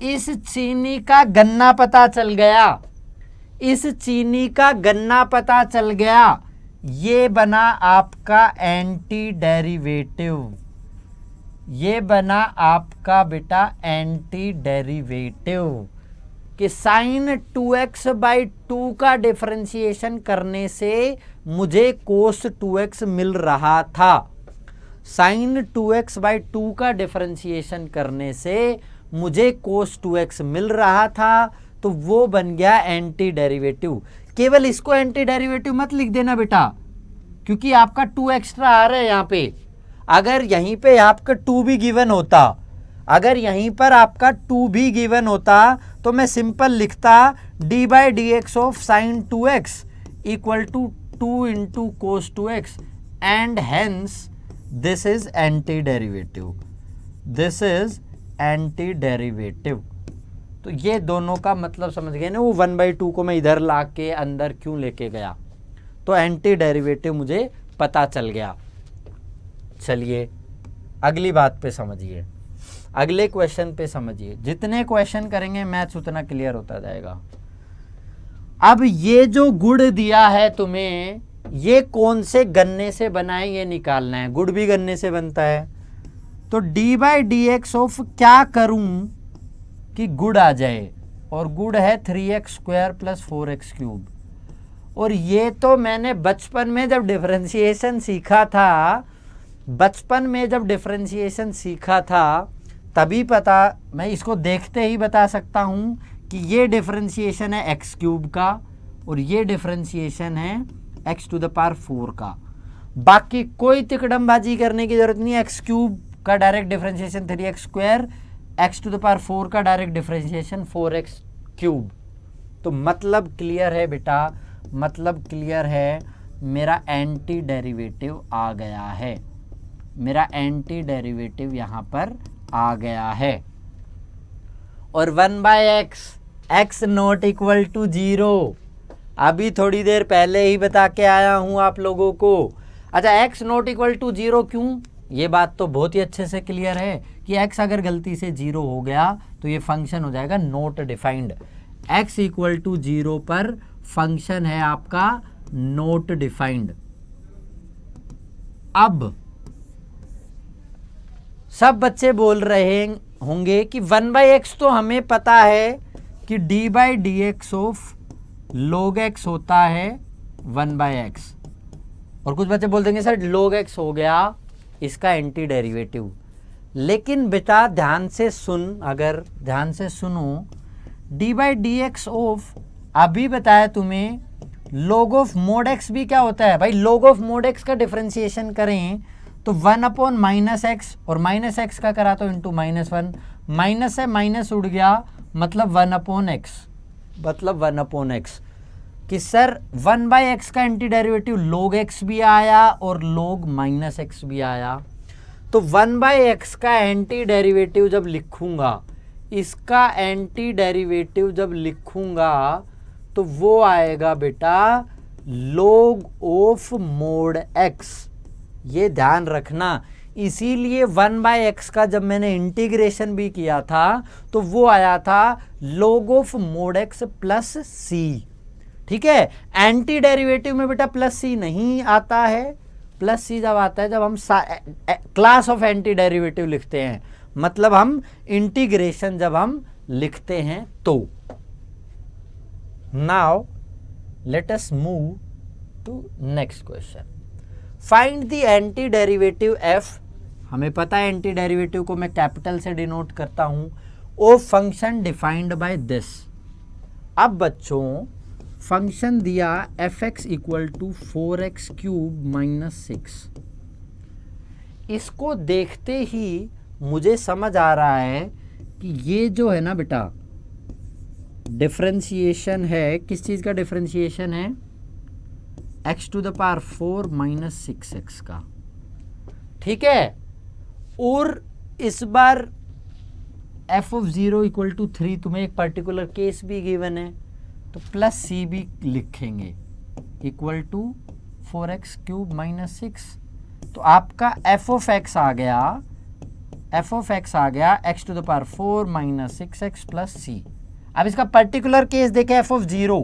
इस चीनी का गन्ना पता चल गया, इस चीनी का गन्ना पता चल गया। ये बना आपका एंटी डेरिवेटिव, ये बना आपका बेटा एंटी डेरिवेटिव कि साइन 2x बाई 2 का डिफरेंशिएशन करने से मुझे कोस 2x मिल रहा था। साइन 2x बाई 2 का डिफरेंशिएशन करने से मुझे कोस 2x मिल रहा था, तो वो बन गया एंटी डेरिवेटिव। केवल इसको एंटी डेरिवेटिव मत लिख देना बेटा, क्योंकि आपका 2 एक्स्ट्रा आ रहा है यहाँ पे। अगर यहीं पे आपका 2 भी गिवन होता, अगर यहीं पर आपका 2 भी गिवन होता तो मैं सिंपल लिखता d by d x of sine 2x equal to 2 into cos 2x and hence this is anti derivative, this is anti derivative. तो ये दोनों का मतलब समझ गए ना। वो 1/2 को मैं इधर ला के अंदर क्यों लेके गया, तो एंटी डेरिवेटिव मुझे पता चल गया। चलिए अगली बात पे समझिए, अगले क्वेश्चन पे समझिए। जितने क्वेश्चन करेंगे मैथ्स उतना क्लियर होता जाएगा। अब ये जो गुड़ दिया है तुम्हें, ये कौन से गन्ने से बना है ये निकालना है। गुड़ भी गन्ने से बनता है, तो d by d x of क्या करूं कि गुड़ आ जाए, और गुड़ है 3x square plus 4x cube. और ये तो मैंने बचपन में जब डिफरेंशिएशन सीखा था, बचपन में जब डिफरेंशिएशन सीखा था तभी पता, मैं इसको देखते ही बता सकता हूं कि ये डिफरेंशिएशन है एक्स क्यूब का और ये डिफरेंशिएशन है एक्स टू द पावर 4 का। बाकी कोई तिकड़मबाजी करने की जरूरत नहीं है। एक्स क्यूब का direct differentiation 3x square, x to the power 4 का डायरेक्ट डिफरेंशिएशन 4x क्यूब। तो मतलब क्लियर है बेटा, मतलब क्लियर है। मेरा एंटी डेरिवेटिव आ गया है, मेरा एंटी डेरिवेटिव यहां पर आ गया है। और 1/x, x not equal to 0, अभी थोड़ी देर पहले ही बता के आया हूं आप लोगों को। अच्छा, x नॉट इक्वल टू 0 क्यों? ये बात तो बहुत ही अच्छे से क्लियर है कि x अगर गलती से 0 हो गया तो ये फंक्शन हो जाएगा not defined. x equal to 0 पर फंक्शन है आपका नॉट डिफाइंड। अब सब बच्चे बोल रहे होंगे कि 1/x तो हमें पता है कि d by d x of log x होता है 1/x, और कुछ बच्चे बोल देंगे सर log x हो गया इसका एंटी डेरिवेटिव। लेकिन बेटा ध्यान से सुन, अगर ध्यान से सुनो, d by d x of अभी बताया तुम्हें log ऑफ मोड x भी क्या होता है भाई। log ऑफ मोड x का डिफरेंशिएशन करें तो 1/-x, और -x का करा तो इंटू -1, माइनस से माइनस उड़ गया, मतलब 1/x, मतलब 1/x। कि सर 1/x का एंटी डेरिवेटिव log x भी आया और log -x भी आया। तो 1/x का एंटी डेरिवेटिव जब लिखूंगा, इसका एंटी डेरिवेटिव जब लिखूंगा तो वो आएगा बेटा log ऑफ मोड x। ये ध्यान रखना, इसीलिए 1/x का जब मैंने इंटीग्रेशन भी किया था तो वो आया था log of mod x plus c. ठीक है, एंटी डेरिवेटिव में बेटा प्लस सी नहीं आता है। प्लस सी जब आता है जब हम क्लास ऑफ एंटी डेरिवेटिव लिखते हैं, मतलब हम इंटीग्रेशन जब हम लिखते हैं तो। Now let us move to next question. Find the anti derivative f. हमें पता है एंटी डेरिवेटिव को मैं कैपिटल से डिनोट करता हूं, of function defined by this. अब बच्चों फंक्शन दिया f x equal to 4x cube minus 6। इसको देखते ही मुझे समझ आ रहा है कि ये जो है ना बेटा डिफरेंशिएशन है, किस चीज का डिफरेंशिएशन है? x to the power 4 minus 6x का। ठीक है, और इस बार f ऑफ 0 इक्वल टू 3, तुम्हें एक पर्टिकुलर केस भी गिवन है तो प्लस सी भी लिखेंगे equal to 4x cube minus 6। तो आपका f ऑफ x आ गया, f ऑफ x आ गया x to the power 4 minus 6x plus c. अब इसका पर्टिकुलर केस देखें, f ऑफ 0,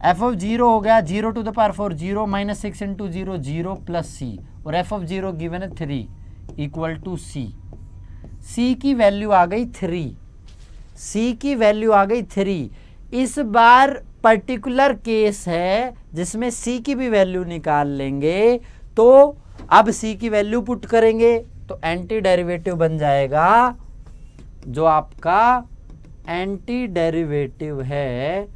f ऑफ 0 हो गया 0 to the power 4 0 minus 6 into 0 0 plus c, और f ऑफ 0 गिवन है 3 इक्वल टू सी। सी की वैल्यू आ गई 3, सी की वैल्यू आ गई 3। इस बार पर्टिकुलर केस है जिसमें सी की भी वैल्यू निकाल लेंगे, तो अब सी की वैल्यू पुट करेंगे तो एंटी डेरिवेटिव बन जाएगा, जो आपका एंटी डेरिवेटिव है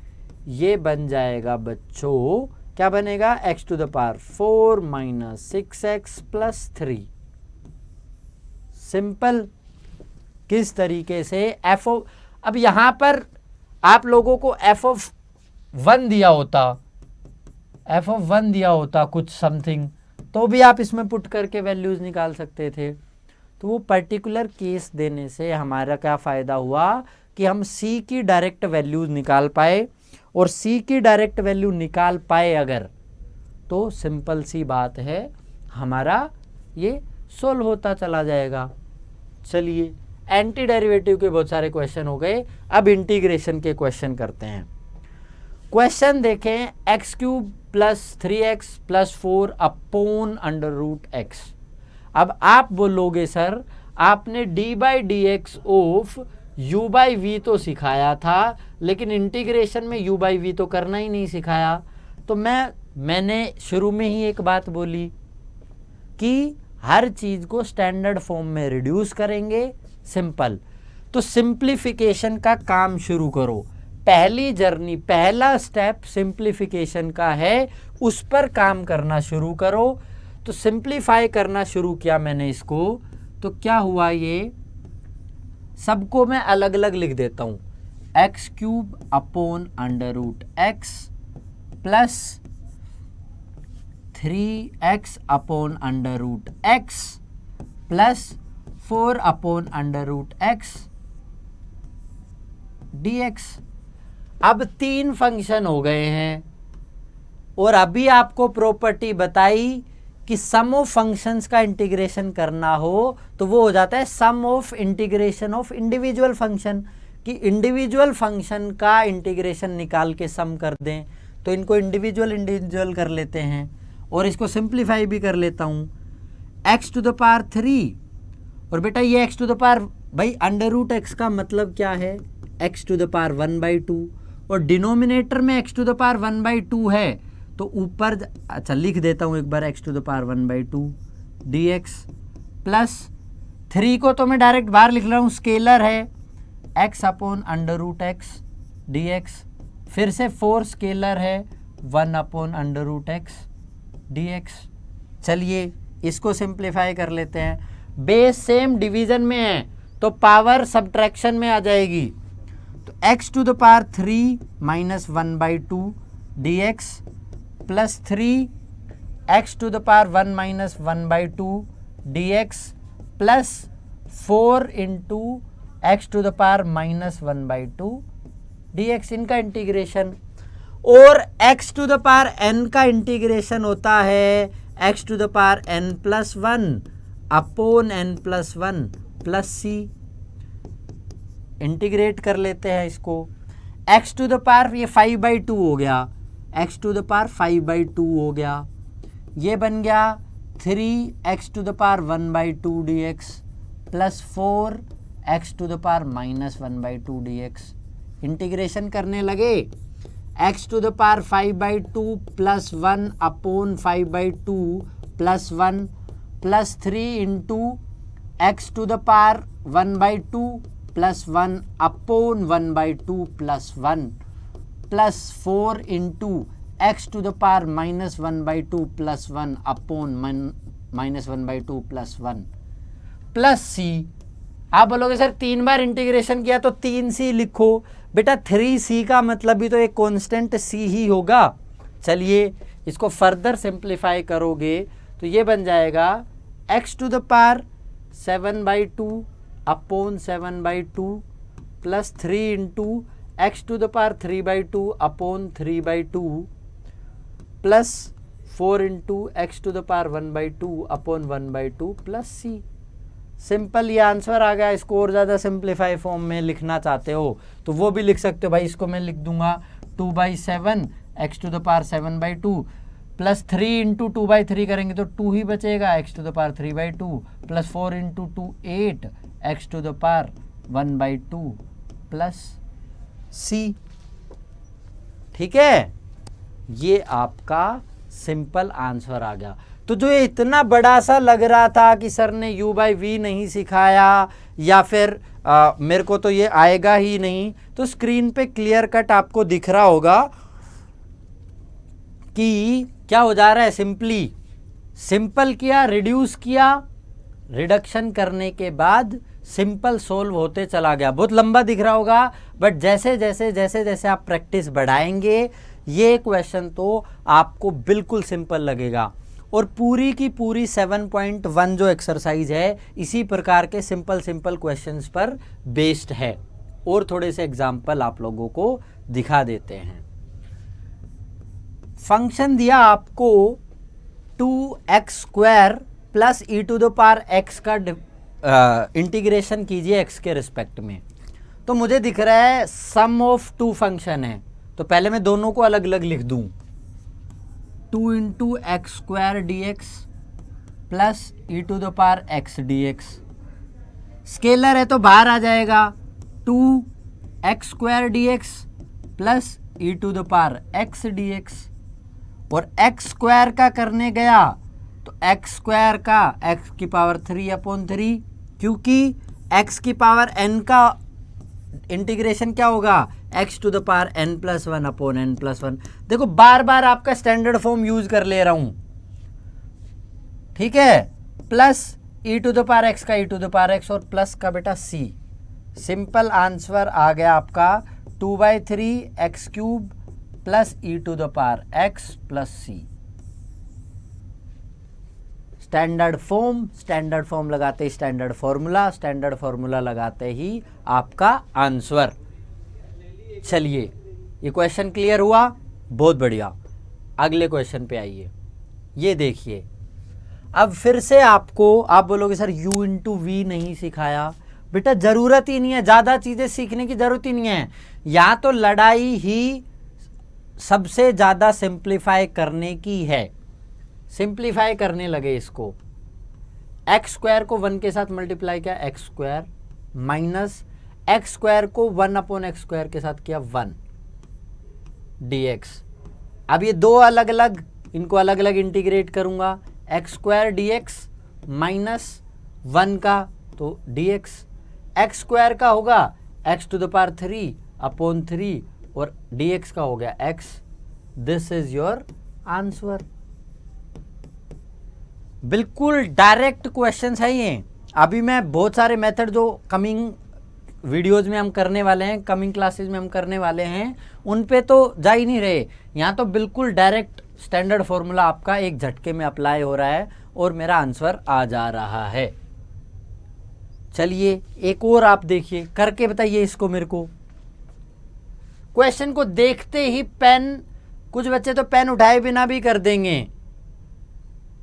ये बन जाएगा बच्चों, क्या बनेगा? x to the power 4 minus 6x plus 3। Simple. किस तरीके से f ऑफ, अब यहां पर आप लोगों को f ऑफ 1 दिया होता, f ऑफ 1 दिया होता कुछ समथिंग, तो भी आप इसमें पुट करके वैल्यूज निकाल सकते थे। तो वो पर्टिकुलर केस देने से हमारा क्या फ़ायदा हुआ कि हम c की डायरेक्ट वैल्यूज निकाल पाए, और c की डायरेक्ट वैल्यू निकाल पाए अगर, तो सिंपल सी बात है हमारा ये सोल्व होता चला जाएगा। चलिए, एंटी डेरिवेटिव के बहुत सारे क्वेश्चन हो गए, अब इंटीग्रेशन के क्वेश्चन करते हैं। क्वेश्चन देखें, x cube plus 3x plus 4 upon under root x. अब आप बोलोगे सर आपने d by d x of u by v तो सिखाया था, लेकिन इंटीग्रेशन में u बाई वी तो करना ही नहीं सिखाया। तो मैंने शुरू में ही एक बात बोली कि हर चीज़ को स्टैंडर्ड फॉर्म में रिड्यूस करेंगे, सिंपल। तो सिंप्लीफिकेशन का काम शुरू करो। पहली जर्नी, पहला स्टेप सिंप्लीफिकेशन का है, उस पर काम करना शुरू करो। तो सिंप्लीफाई करना शुरू किया मैंने इसको, तो क्या हुआ, ये सबको मैं अलग अलग लिख देता हूँ। X cube upon under root x plus 3x upon under root x plus 4 upon under root x dx। अब 3 फंक्शन हो गए हैं, और अभी आपको प्रॉपर्टी बताई कि सम ऑफ फंक्शंस का इंटीग्रेशन करना हो तो वो हो जाता है sum of integration of individual function, कि इंडिविजुअल फंक्शन का इंटीग्रेशन निकाल के सम कर दें। तो इनको इंडिविजुअल कर लेते हैं, और इसको सिंप्लीफाई भी कर लेता हूँ। x टू द पावर 3, और बेटा ये x टू द पावर, भाई अंडर रूट एक्स का मतलब क्या है? x टू द पावर 1/2, और डिनोमिनेटर में x टू द पावर 1/2 है, तो ऊपर, अच्छा लिख देता हूँ एक बार, x to the power 1/2 dx plus 3 को तो मैं डायरेक्ट बाहर लिख रहा हूँ, स्केलर है, x upon under root x dx, फिर से 4 स्केलर है, 1 upon under root x dx। चलिए इसको सिंप्लीफाई कर लेते हैं। बेस सेम डिवीजन में है तो पावर सब्ट्रैक्शन में आ जाएगी। तो x to the power 3 minus 1/2 dx plus 3 x to the power 1 minus 1/2 dx plus 4 into x to the power minus 1/2 dx, इनका इंटीग्रेशन। और x to the power n का integration होता है x to the power n plus 1 upon n plus 1 plus c. Integrate कर लेते हैं इसको। x to the power ये 5/2 हो गया, x टू द पावर 5/2 हो गया। ये बन गया 3x to the power 1/2 dx plus 4x to the power minus 1/2 dx। Integration करने लगे, x to the power 5/2 plus 1 upon 5/2 plus 1 plus 3 into x to the power 1/2 plus 1 upon 1/2 plus 1 plus 4 into x to the power minus 1/2 plus 1 upon minus 1/2 plus 1 plus c. आप बोलोगे sir 3 बार integration किया तो 3c लिखो। बेटा 3c का मतलब भी तो एक कांस्टेंट c ही होगा। चलिए इसको फर्दर सिंप्लीफाई करोगे तो ये बन जाएगा x to the power 7/2 upon 7/2 plus 3 into x to the power 3/2 upon 3/2 plus 4 into x to the power 1/2 upon 1/2 plus c. Simple ये आंसर आ गया। इसको और ज़्यादा सिंप्लीफाई फॉर्म में लिखना चाहते हो तो वो भी लिख सकते हो भाई। इसको मैं लिख दूंगा 2/7 x to the power 7/2 plus 3 into 2/3 करेंगे तो 2 ही बचेगा, x to the power 3/2 plus 4 into 2 8 x to the power 1/2 plus c. ठीक है, ये आपका सिंपल आंसर आ गया। तो जो ये इतना बड़ा सा लग रहा था कि सर ने u/v नहीं सिखाया या फिर मेरे को तो ये आएगा ही नहीं, तो स्क्रीन पे क्लियर कट आपको दिख रहा होगा कि क्या हो जा रहा है। सिंपल किया, रिड्यूस किया, रिडक्शन करने के बाद सिंपल सोल्व होते चला गया। बहुत लंबा दिख रहा होगा बट जैसे जैसे आप प्रैक्टिस बढ़ाएंगे ये क्वेश्चन तो आपको बिल्कुल सिंपल लगेगा। और पूरी की पूरी 7.1 जो एक्सरसाइज है इसी प्रकार के सिंपल क्वेश्चंस पर बेस्ड है। और थोड़े से एग्जाम्पल आप लोगों को दिखा देते हैं। फंक्शन दिया आपको 2x² plus e to the power x का इंटीग्रेशन कीजिए x के रिस्पेक्ट में। तो मुझे दिख रहा है सम ऑफ 2 फंक्शन है, तो पहले मैं दोनों को अलग अलग लिख दूं। 2 into x² dx plus e to the power x dx। Scalar है तो बाहर आ जाएगा 2x² dx plus e to the power x dx। और x² का करने गया तो x² का x की पावर 3/3, क्योंकि x की पावर n का इंटीग्रेशन क्या होगा x to the power n plus 1 upon n plus 1। देखो बार बार आपका स्टैंडर्ड फॉर्म यूज कर ले रहा हूं, ठीक है। Plus e to the power x का e to the power x और प्लस का बेटा c। सिंपल आंसर आ गया आपका 2/3 x³ plus e to the power x plus c। Standard form लगाते ही स्टैंडर्ड फॉर्मूला लगाते ही आपका आंसर। चलिए ये क्वेश्चन क्लियर हुआ, बहुत बढ़िया। अगले क्वेश्चन पे आइए। ये देखिए, अब फिर से आपको, आप बोलोगे सर u इंटू वी नहीं सिखाया। बेटा जरूरत ही नहीं है, ज़्यादा चीज़ें सीखने की जरूरत ही नहीं है। या तो लड़ाई ही सबसे ज़्यादा सिंप्लीफाई करने की है। सिंप्लीफाई करने लगे इसको। x² को 1 के साथ मल्टीप्लाई किया x² माइनस x² को 1/x² के साथ किया 1 dx। अब ये दो अलग अलग, इनको अलग अलग इंटीग्रेट करूंगा। x² dx माइनस 1 का तो dx। x² का होगा x टू द पावर 3/3 और dx का हो गया x। This is your answer. बिल्कुल डायरेक्ट क्वेश्चंस है ये। अभी मैं बहुत सारे मेथड जो कमिंग वीडियोज में हम करने वाले हैं, कमिंग क्लासेस में हम करने वाले हैं, उन पे तो जा ही नहीं रहे। यहाँ तो बिल्कुल डायरेक्ट स्टैंडर्ड फॉर्मूला आपका एक झटके में अप्लाई हो रहा है और मेरा आंसर आ जा रहा है। चलिए एक और आप देखिए, करके बताइए इसको मेरे को। क्वेश्चन को देखते ही पेन, कुछ बच्चे तो पेन उठाए बिना भी कर देंगे,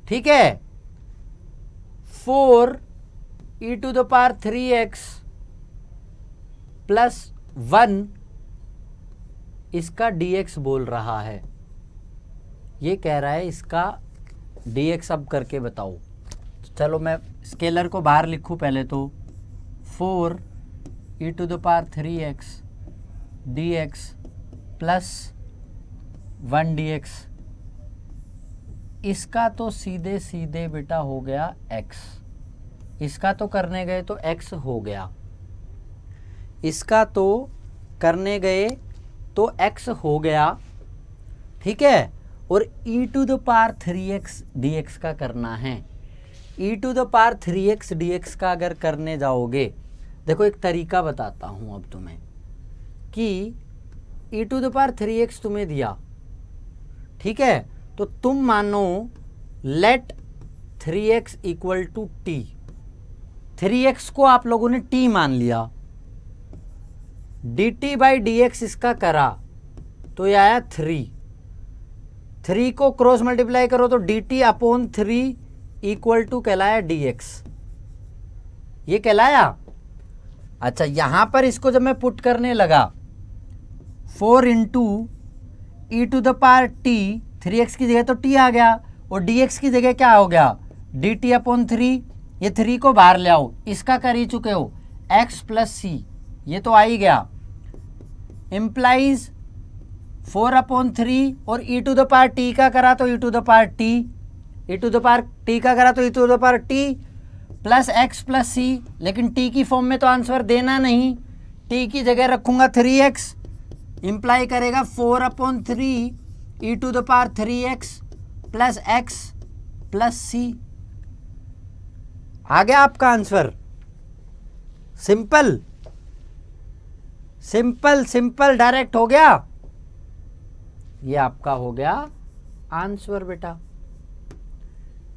ठीक है। 4 e to the power 3x plus 1 इसका dx बोल रहा है। ये कह रहा है इसका dx अब करके बताओ। चलो मैं स्केलर को बाहर लिखूं पहले तो 4 e to the power 3x dx plus 1 dx, इसका तो सीधे सीधे बेटा हो गया x, इसका तो करने गए तो x हो गया, इसका तो करने गए तो x हो गया, ठीक है। और e to the power 3x dx का करना है। e to the power 3x dx का अगर करने जाओगे, देखो एक तरीका बताता हूं अब तुम्हें कि e to the power 3x तुम्हें दिया, ठीक है, तो तुम मानो late 3x equal to t, 3x को आप लोगों ने t मान लिया, dt बाई dx इसका करा तो ये आया 3 को क्रॉस मल्टीप्लाई करो तो dt अपॉन 3 इक्वल टू कहलाया dx, ये कहलाया। अच्छा यहां पर इसको जब मैं पुट करने लगा 4 into e to the power t, 3x की जगह तो t आ गया और dx की जगह क्या हो गया dt अपॉन 3, ये 3 को बाहर ले आओ, इसका कर ही चुके हो x प्लस c, ये तो आ ही गया, इम्प्लाइज 4 अपॉन 3 और e to the power t का करा तो e to the power t, e to the power t का करा तो e to the power t plus x plus c, लेकिन t की फॉर्म में तो आंसर देना नहीं, t की जगह रखूंगा 3x, इंप्लाई करेगा 4 upon 3 e to the power 3x plus x plus c, आ गया आपका answer. Simple simple simple direct हो गया, ये आपका हो गया आंसर बेटा,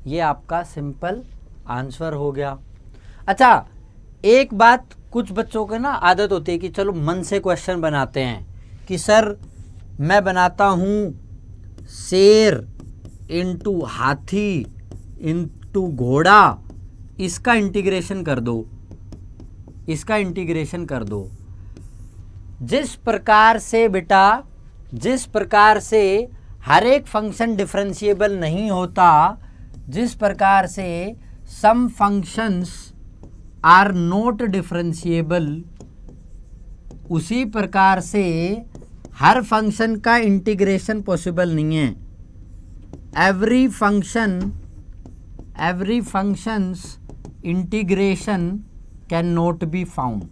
ये आपका सिंपल आंसर हो गया। अच्छा एक बात कुछ बच्चों को ना आदत होती है कि चलो मन से क्वेश्चन बनाते हैं कि सर मैं बनाता हूं शेर इंटू हाथी इंटू घोड़ा, इसका इंटीग्रेशन कर दो, इसका इंटीग्रेशन कर दो। जिस प्रकार से बेटा, जिस प्रकार से हर एक फंक्शन डिफरेंशिएबल नहीं होता, जिस प्रकार से सम फंक्शंस आर नॉट डिफरेंशिएबल, उसी प्रकार से हर फंक्शन का इंटीग्रेशन पॉसिबल नहीं है। Every functions integration can not be found,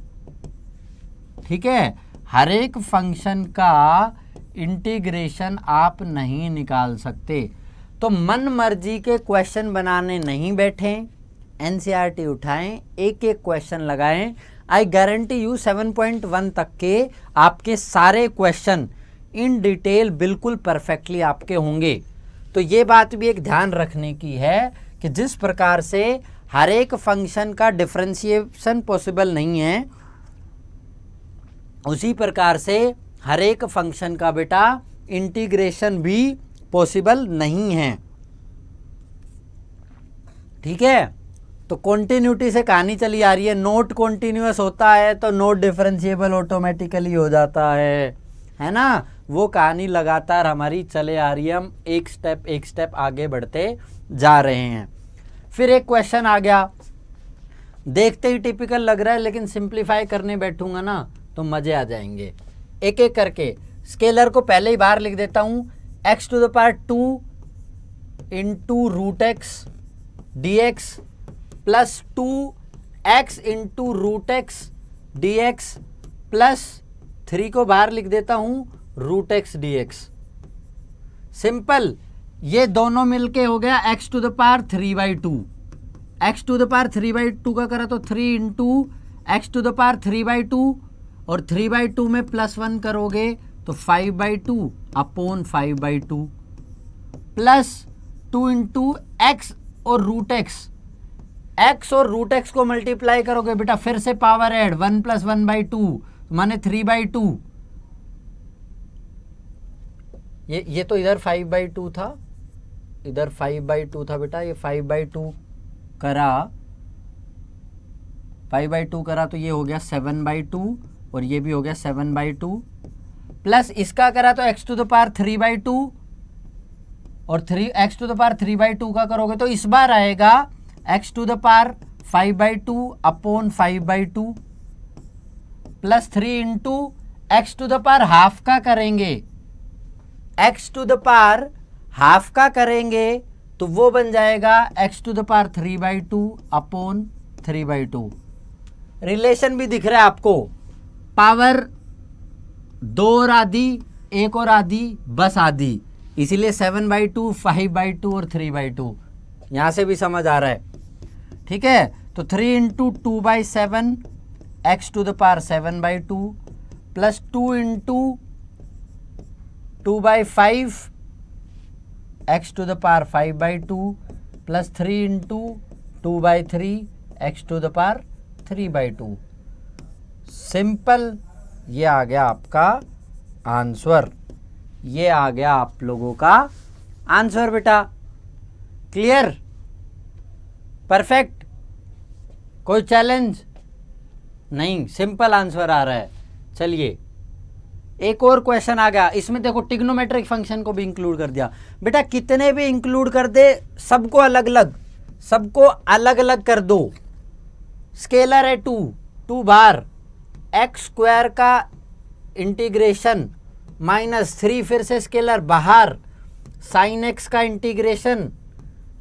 ठीक है, हर एक फंक्शन का इंटीग्रेशन आप नहीं निकाल सकते। तो मन मर्जी के क्वेश्चन बनाने नहीं बैठे, एनसीईआरटी उठाएं, एक एक क्वेश्चन लगाएं, आई गारंटी यू 7.1 तक के आपके सारे क्वेश्चन इन डिटेल बिल्कुल परफेक्टली आपके होंगे। तो ये बात भी एक ध्यान रखने की है कि जिस प्रकार से हर एक फंक्शन का डिफरेंशिएशन पॉसिबल नहीं है, उसी प्रकार से हर एक फंक्शन का बेटा इंटीग्रेशन भी पॉसिबल नहीं है, ठीक है। तो कॉन्टिन्यूटी से कहानी चली आ रही है, नोट कॉन्टिन्यूअस होता है तो नोट डिफरेंशिएबल ऑटोमेटिकली हो जाता है ना, वो कहानी लगातार हमारी चले आ रही है, हम एक स्टेप आगे बढ़ते जा रहे हैं। फिर एक क्वेश्चन आ गया, देखते ही टिपिकल लग रहा है लेकिन सिंप्लीफाई करने बैठूंगा ना तो मजे आ जाएंगे। एक एक करके स्केलर को पहले ही बाहर लिख देता हूं, x to the power 2 into root x d x plus 2x into root x d x plus 3 को बाहर लिख देता हूं root x d x. Simple, ये दोनों मिलके हो गया x to the power 3/2, x to the power 3/2 का करा तो 3 into x to the power 3/2 और 3/2 में +1 करोगे तो 5/2 अपॉन 5/2 प्लस 2 इंटू एक्स और रूट एक्स, एक्स और रूट एक्स को मल्टीप्लाई करोगे बेटा, फिर से पावर ऐड 1 + 1/2 माने 3/2, ये तो इधर 5/2 था, इधर 5/2 था बेटा, ये 5/2 करा 5/2 करा तो ये हो गया 7/2 और ये भी हो गया 7/2 प्लस इसका करा तो x टू द पावर 3/2 और x टू द पावर 3/2 का करोगे तो इस बार आएगा x to the power 5/2 upon 5/2 plus 3 into x to the power half का करेंगे, x to the power half का करेंगे तो वो बन जाएगा x to the power 3/2 upon 3/2। Relation भी दिख रहा है आपको, पावर 2 और आधी, 1 और आधी, बस आधी, इसीलिए 7/2, 5/2 और 3/2। यहां से भी समझ आ रहा है, ठीक है। तो 3 into 2/7 x to the power 7/2 plus 2 into 2/5 x to the power 5/2 plus 3 into 2/3 x to the power 3/2। Simple, ये आ गया आपका आंसर, ये आ गया आप लोगों का आंसर बेटा। क्लियर, परफेक्ट, कोई चैलेंज नहीं, सिंपल आंसर आ रहा है। चलिए एक और क्वेश्चन आ गया, इसमें देखो ट्रिग्नोमेट्रिक फंक्शन को भी इंक्लूड कर दिया। बेटा कितने भी इंक्लूड कर दे, सबको अलग अलग कर दो। स्केलर है 2 बार, एक्स स्क्वायर का इंटीग्रेशन -3 फिर से स्केलर बाहर, साइन एक्स का इंटीग्रेशन,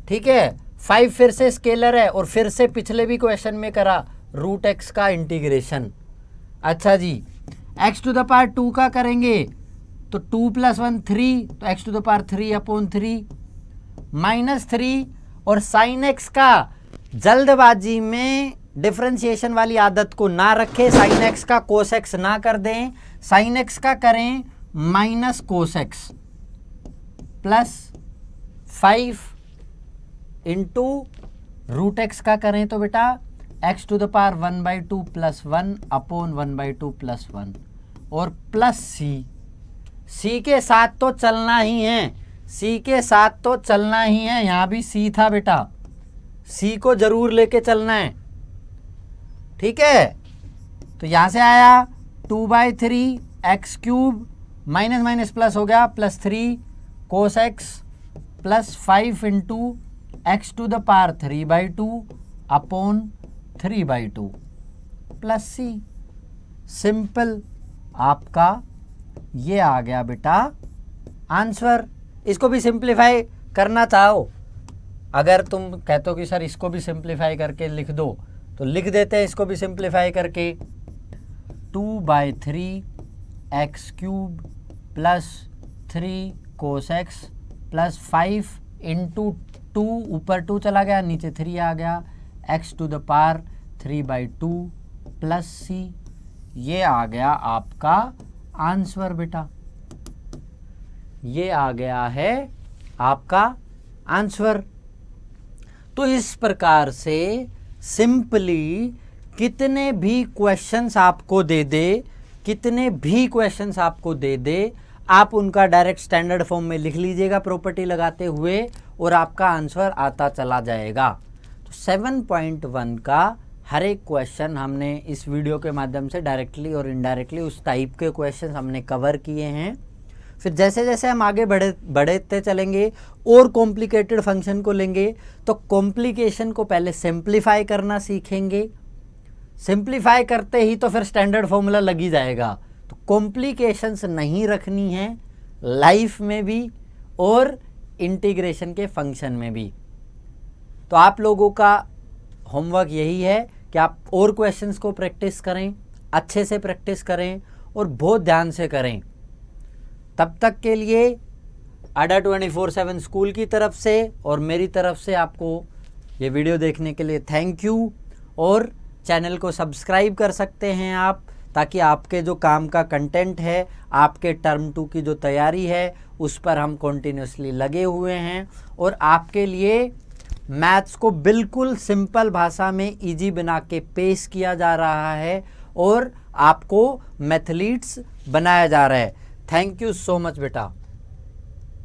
ठीक है, 5 फिर से स्केलर है और फिर से पिछले भी क्वेश्चन में करा रूट एक्स का इंटीग्रेशन। अच्छा जी, एक्स टू द पावर 2 का करेंगे तो 2 + 1 3, तो एक्स टू द पावर 3/3 -3 और साइन एक्स का जल्दबाजी में डिफरेंशिएशन वाली आदत को ना रखें, साइन एक्स का कोस एक्स ना कर दें, साइन एक्स का करें minus cos x plus 5 into root x का करें तो बेटा x to the power 1/2 + 1 upon 1/2 + 1 और प्लस सी के साथ तो चलना ही है, सी के साथ तो चलना ही है। यहां भी सी था बेटा, सी को जरूर लेके चलना है, ठीक है। तो यहां से आया 2/3 x³ माइनस प्लस हो गया +3 cos x plus 5 into x to the power 3/2 upon 3/2 plus c. Simple, आपका ये आ गया बेटा आंसर। इसको भी सिंप्लीफाई करना चाहो, अगर तुम कहते हो कि सर इसको भी सिंप्लीफाई करके लिख दो तो लिख देते हैं इसको भी सिंप्लीफाई करके। 2/3 x³ plus 3 cos x plus 5 into 2, ऊपर 2 चला गया नीचे 3 आ गया, x to the power 3/2 plus सी। ये आ गया आपका आंसर बेटा, ये आ गया है आपका आंसर। तो इस प्रकार से सिंपली कितने भी क्वेश्चंस आपको दे दे, कितने भी क्वेश्चंस आपको दे दे, आप उनका डायरेक्ट स्टैंडर्ड फॉर्म में लिख लीजिएगा प्रॉपर्टी लगाते हुए और आपका आंसर आता चला जाएगा। तो 7.1 का हर एक क्वेश्चन हमने इस वीडियो के माध्यम से डायरेक्टली और इनडायरेक्टली उस टाइप के क्वेश्चन हमने कवर किए हैं। फिर जैसे जैसे हम आगे बढ़ते चलेंगे और कॉम्प्लिकेटेड फंक्शन को लेंगे तो कॉम्प्लिकेशन को पहले सिंप्लीफाई करना सीखेंगे, सिंप्लीफाई करते ही तो फिर स्टैंडर्ड फॉर्मूला लग ही जाएगा। तो कॉम्प्लिकेशंस नहीं रखनी है लाइफ में भी और इंटीग्रेशन के फंक्शन में भी। तो आप लोगों का होमवर्क यही है कि आप और क्वेश्चंस को प्रैक्टिस करें, अच्छे से प्रैक्टिस करें और बहुत ध्यान से करें। तब तक के लिए अड्डा 24/7 स्कूल की तरफ से और मेरी तरफ से आपको ये वीडियो देखने के लिए थैंक यू। और चैनल को सब्सक्राइब कर सकते हैं आप, ताकि आपके जो काम का कंटेंट है, आपके टर्म 2 की जो तैयारी है उस पर हम कॉन्टिन्यूसली लगे हुए हैं और आपके लिए मैथ्स को बिल्कुल सिंपल भाषा में इजी बना के पेश किया जा रहा है और आपको मैथलीट्स बनाया जा रहा है। थैंक यू सो मच बेटा।